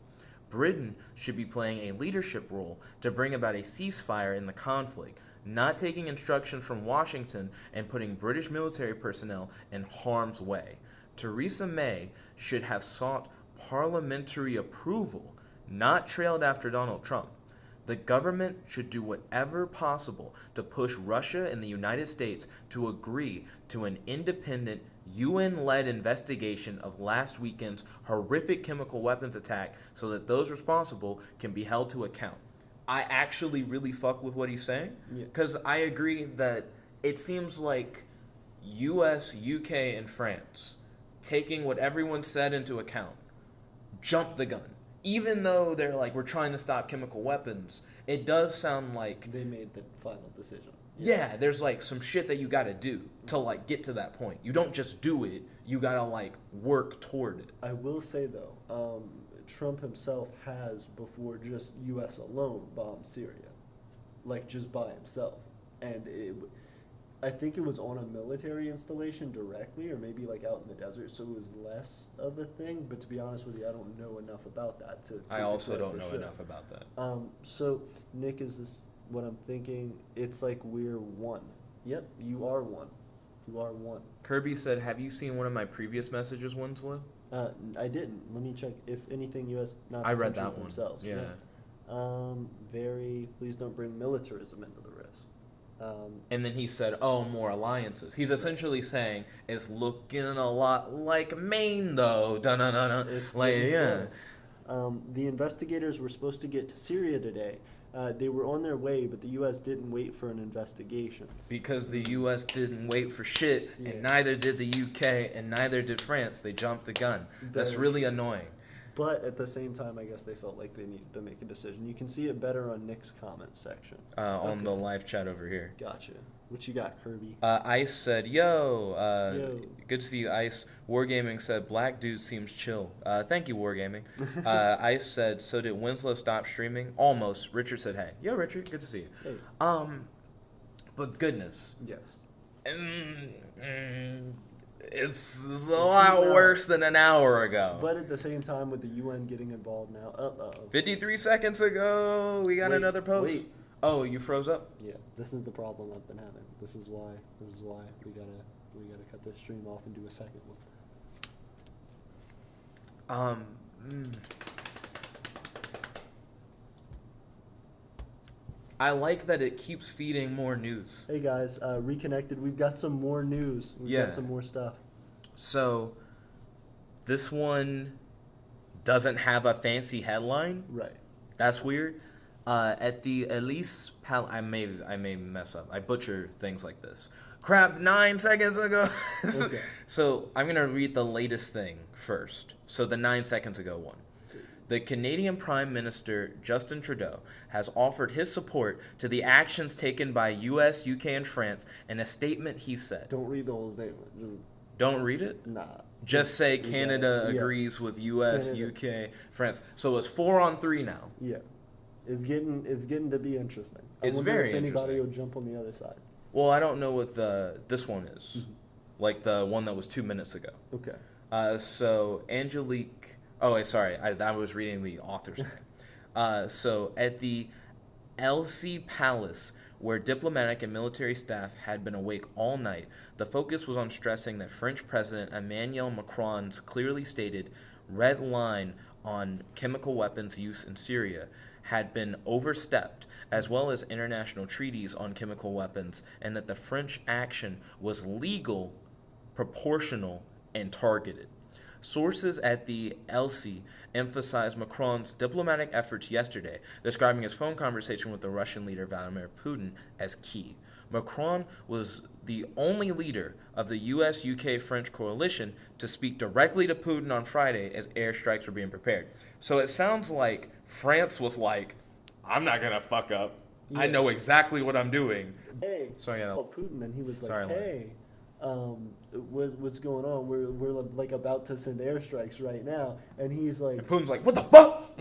Britain should be playing a leadership role to bring about a ceasefire in the conflict, not taking instructions from Washington and putting British military personnel in harm's way. Theresa May should have sought parliamentary approval, not trailed after Donald Trump. The government should do whatever possible to push Russia and the United States to agree to an independent UN-led investigation of last weekend's horrific chemical weapons attack so that those responsible can be held to account. I actually really fuck with what he's saying, because I agree that it seems like US, UK, and France, taking what everyone said into account, jumped the gun. Even though they're like, we're trying to stop chemical weapons, it does sound like They made the final decision. yeah, there's like some shit that you gotta do to like get to that point. You don't just do it, you gotta like work toward it. I will say though, Trump himself has before just U.S. alone bombed Syria, like just by himself, and I think it was on a military installation directly, or maybe like out in the desert, so it was less of a thing. But to be honest with you, I don't know enough about that. I also don't know enough about that. So Nick, is this what I'm thinking? It's like we're one. Yep, you are one. You are one. Kirby said, have you seen one of my previous messages, Winslow? I didn't. Let me check. If anything, U.S. not the I read countries that one. themselves. Yeah. Please don't bring militarism into the risk. And then he said, oh, more alliances. He's essentially saying, it's looking a lot like Maine, though. Dun-dun-dun-dun. It's like, yeah. close. The investigators were supposed to get to Syria today. They were on their way, but the U.S. didn't wait for an investigation. Because the U.S. didn't wait for shit, and neither did the U.K., and neither did France. They jumped the gun. That's really annoying. But at the same time, I guess they felt like they needed to make a decision. You can see it better on Nick's comment section. On the live chat over here. Gotcha. What you got, Kirby? Ice said, yo. Good to see you, Ice. Wargaming said, black dude seems chill. Thank you, Wargaming. Ice said, so did Winslow stop streaming? Almost. Richard said, hey. Yo, Richard, good to see you. Hey. But goodness. Yes. It's a lot worse than an hour ago. But at the same time, with the UN getting involved now, 53 seconds ago, we got another post. Wait. Oh, you froze up? Yeah, this is the problem I've been having. This is why we gotta cut this stream off and do a second one. I like that it keeps feeding more news. Hey guys, reconnected. We've got some more news. We've got some more stuff. So, this one doesn't have a fancy headline. Right. That's weird. At the Elise I may mess up. I butcher things like this. Crap, 9 seconds ago. Okay. So I'm gonna read the latest thing first. So the 9 seconds ago one. The Canadian Prime Minister Justin Trudeau has offered his support to the actions taken by U.S., UK, and France. In a statement, he said, Don't read the whole statement. Just don't read it? nah. Just say Canada agrees with U.S., Canada. UK, France. So it's 4-on-3 now. Yeah. It's getting to be interesting. It's I wonder very if anybody interesting. will jump on the other side. Well, I don't know what this one is. Like the one that was 2 minutes ago. Okay. So Angelique... Oh, wait, sorry. I was reading the author's name. So at the Elysee Palace, where diplomatic and military staff had been awake all night, the focus was on stressing that French President Emmanuel Macron's clearly stated red line on chemical weapons use in Syria had been overstepped, as well as international treaties on chemical weapons, and that the French action was legal, proportional, and targeted. Sources at the Elysee emphasized Macron's diplomatic efforts yesterday, describing his phone conversation with the Russian leader Vladimir Putin as key. Macron was the only leader of the U.S., UK, French coalition to speak directly to Putin on Friday as airstrikes were being prepared. So it sounds like France was like, I'm not going to fuck up. Yeah. I know exactly what I'm doing. Hey, sorry, called Putin, and he was like, sorry, hey, what's going on? We're like about to send airstrikes right now, and he's like, and Putin's like, what the fuck?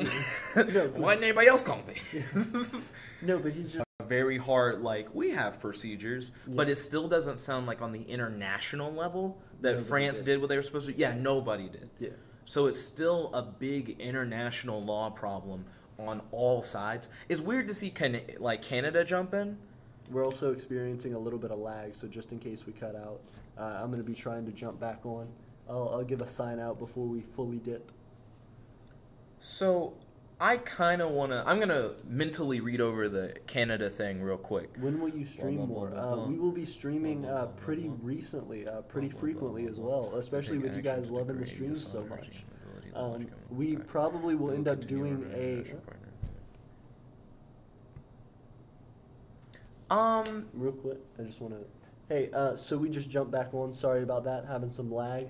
No, why didn't anybody else call me? No, but he just very hard. Like, we have procedures, but it still doesn't sound like on the international level that nobody France did what they were supposed to. Yeah, nobody did. Yeah. So it's still a big international law problem on all sides. It's weird to see Canada jump in. We're also experiencing a little bit of lag, so just in case we cut out, I'm going to be trying to jump back on. I'll give a sign out before we fully dip. So, I kind of want to... I'm going to mentally read over the Canada thing real quick. When will you stream Blah, blah, more? blah, blah, blah. We will be streaming Blah, blah, blah, pretty blah, blah. recently, pretty Blah, blah, frequently blah, as blah, well, blah. especially Take with you guys actions to loving the create streams so dishonoring much. ability to launch chemical We attack. probably will We end up continue doing our a... international partner. Real quick, I just want to... Hey, so we just jumped back on. Sorry about that, having some lag.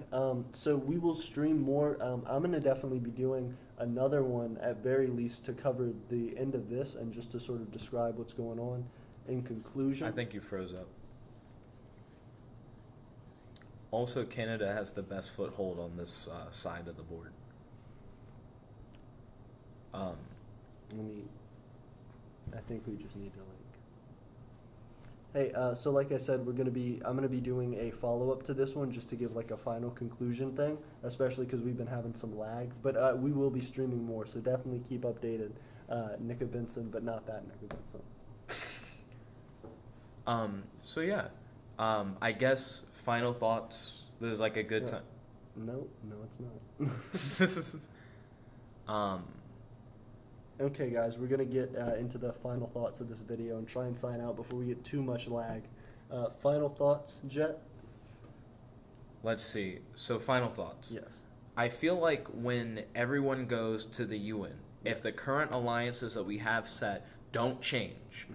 So we will stream more. I'm going to definitely be doing another one at very least to cover the end of this and just to sort of describe what's going on in conclusion. I think you froze up. Also, Canada has the best foothold on this side of the board. I think we just need to Hey, so like I said, I'm gonna be doing a follow-up to this one just to give like a final conclusion thing, especially because we've been having some lag. But we will be streaming more, so definitely keep updated. nickabenson, but not that nickabenson. So yeah, I guess final thoughts. This is like a good time. No, it's not. Okay, guys, we're going to get into the final thoughts of this video and try and sign out before we get too much lag. Final thoughts, Jet? Let's see. So, final thoughts. Yes. I feel like when everyone goes to the UN, if the current alliances that we have set don't change,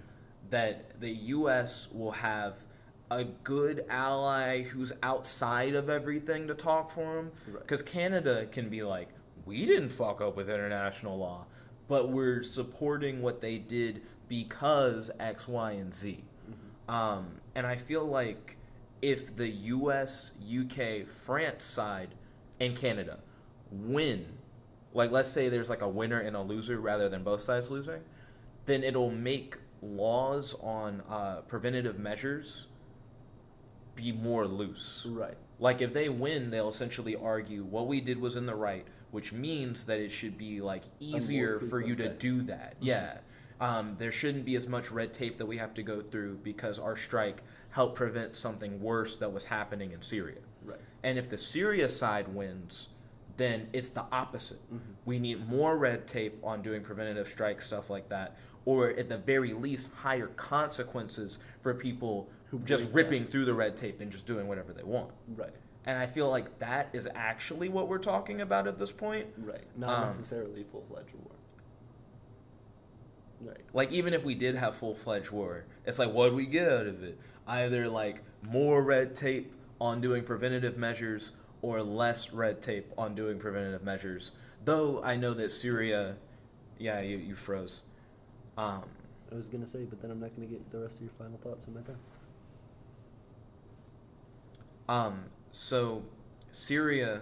that the U.S. will have a good ally who's outside of everything to talk for them. Because Canada can be like, we didn't fuck up with international law, but we're supporting what they did because X, Y, and Z. And I feel like if the US, UK, France side, and Canada win, like let's say there's like a winner and a loser rather than both sides losing, then it'll make laws on preventative measures be more loose. Right. Like if they win, they'll essentially argue what we did was in the right, which means that it should be like easier for you to do that. Yeah. There shouldn't be as much red tape that we have to go through because our strike helped prevent something worse that was happening in Syria. Right. And if the Syria side wins, then it's the opposite. We need more red tape on doing preventative strikes, stuff like that, or at the very least higher consequences for people who just ripping through the red tape and just doing whatever they want. Right. And I feel like that is actually what we're talking about at this point. Right. Not necessarily full-fledged war. Right. Like, even if we did have full-fledged war, it's like, what do we get out of it? Either, like, more red tape on doing preventative measures or less red tape on doing preventative measures. Though I know that Syria... Yeah, you froze. I was going to say, but then I'm not going to get the rest of your final thoughts in my turn. So, Syria...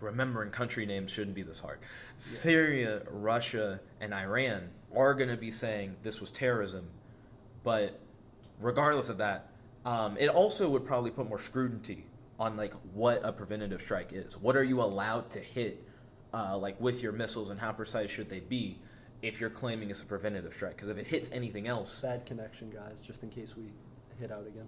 remembering country names shouldn't be this hard. Yes. Syria, Russia, and Iran are going to be saying this was terrorism. But regardless of that, it also would probably put more scrutiny on like what a preventative strike is. What are you allowed to hit like with your missiles, and how precise should they be if you're claiming it's a preventative strike? Because if it hits anything else... Bad connection, guys, just in case we hit out again.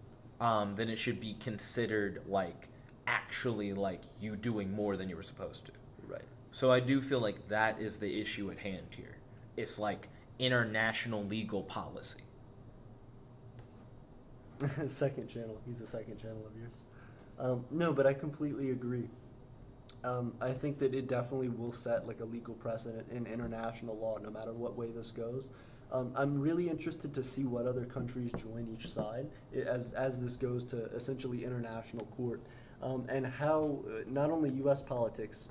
Then it should be considered like actually like you doing more than you were supposed to. Right. So I do feel like that is the issue at hand here. It's like international legal policy. Second channel. He's the second channel of yours. No, but I completely agree. I think that it definitely will set like a legal precedent in international law no matter what way this goes. I'm really interested to see what other countries join each side as this goes to essentially international court, and how not only U.S. politics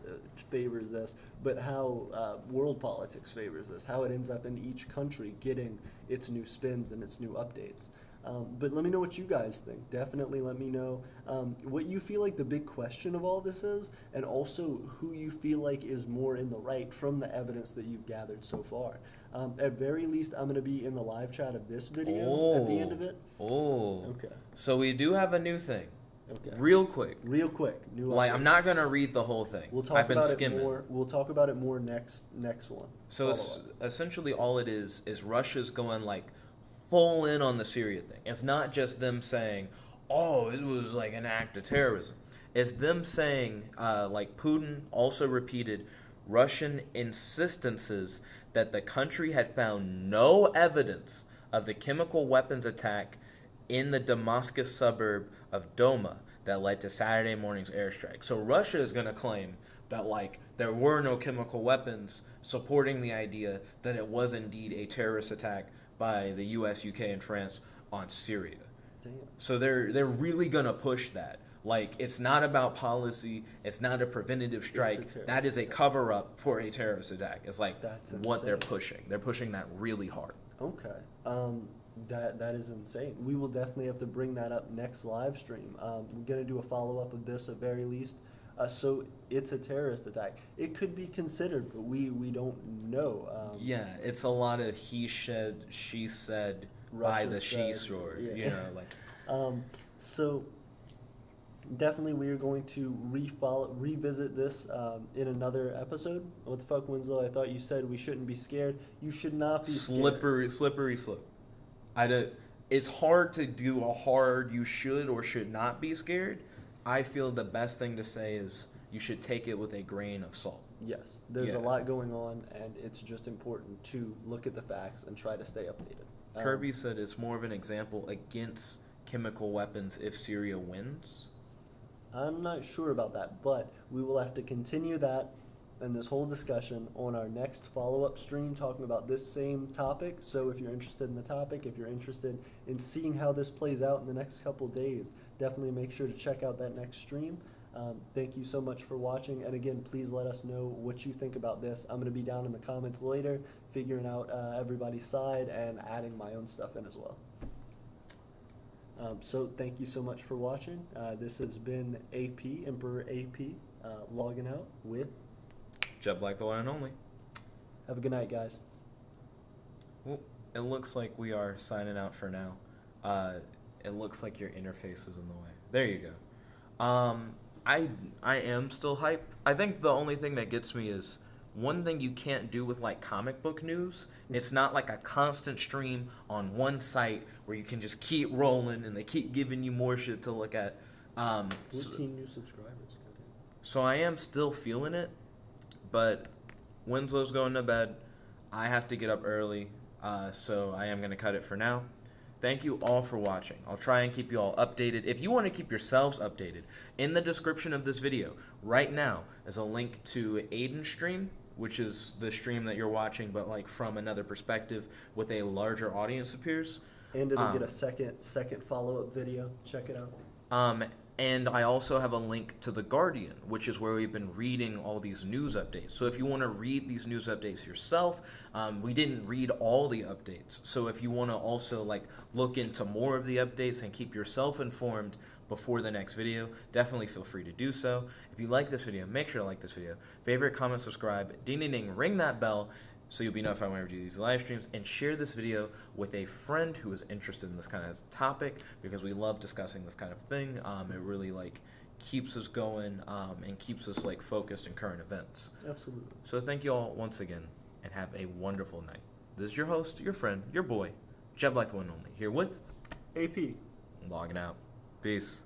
favors this, but how world politics favors this, how it ends up in each country getting its new spins and its new updates. But let me know what you guys think. Definitely let me know what you feel like the big question of all this is, and also who you feel like is more in the right from the evidence that you've gathered so far. At very least, I'm going to be in the live chat of this video at the end of it. Okay. So we do have a new thing. Okay. Real quick. New like, I'm not going to read the whole thing. We'll talk I've been about skimming. it more. We'll talk about it more next one. So essentially all it is Russia's going like full in on the Syria thing. It's not just them saying, oh, it was like an act of terrorism. It's them saying, like Putin also repeated, Russian insistences that the country had found no evidence of the chemical weapons attack in the Damascus suburb of Doma that led to Saturday morning's airstrike. So Russia is going to claim that there were no chemical weapons, supporting the idea that it was indeed a terrorist attack by the US, UK, and France on Syria. Damn. So they're really going to push that. It's not about policy. It's not a preventative strike. That is a cover-up for a terrorist attack. It's That's what they're insane. pushing. They're pushing that really hard. Okay. That is insane. We will definitely have to bring that up next live stream. We're gonna do a follow-up of this at very least. So it's a terrorist attack. It could be considered, but we don't know. Yeah, it's a lot of he said, she said, by Russia the said, seashore. yeah. So definitely we are going to revisit this in another episode. What the fuck, Winslow? I thought you said we shouldn't be scared. You should not be scared. Slippery slope. It's hard to do a hard you should or should not be scared. I feel the best thing to say is you should take it with a grain of salt. Yes, there's Yeah. a lot going on, and it's just important to look at the facts and try to stay updated. Kirby said it's more of an example against chemical weapons if Syria wins. I'm not sure about that, but we will have to continue that and this whole discussion on our next follow-up stream talking about this same topic. So if you're interested in the topic, if you're interested in seeing how this plays out in the next couple of days, definitely make sure to check out that next stream. Thank you so much for watching, and again, please let us know what you think about this. I'm going to be down in the comments later figuring out everybody's side and adding my own stuff in as well. So thank you so much for watching. This has been AP, Emperor AP, logging out with... Jet Black, the one and only. Have a good night, guys. Well, it looks like we are signing out for now. It looks like your interface is in the way. There you go. I am still hype. I think the only thing that gets me is one thing you can't do with comic book news. It's not like a constant stream on one site where you can just keep rolling and they keep giving you more shit to look at. 14 new subscribers. So I am still feeling it, but Winslow's going to bed. I have to get up early, so I am going to cut it for now. Thank you all for watching. I'll try and keep you all updated. If you want to keep yourselves updated, in the description of this video, right now, is a link to Aiden's stream, which is the stream that you're watching, but from another perspective with a larger audience appears. And it'll get a second follow-up video. Check it out. And I also have a link to The Guardian, which is where we've been reading all these news updates. So if you want to read these news updates yourself, we didn't read all the updates. So if you want to also look into more of the updates and keep yourself informed before the next video, definitely feel free to do so. If you like this video, make sure to like this video. Favorite, comment, subscribe, ding ding ding, ring that bell, so you'll be notified whenever we do these live streams, and share this video with a friend who is interested in this kind of topic, because we love discussing this kind of thing. It really keeps us going and keeps us focused in current events. Absolutely. So thank you all once again, and have a wonderful night. This is your host, your friend, your boy, Jet Black the one and only, here with AP. logging out. Peace.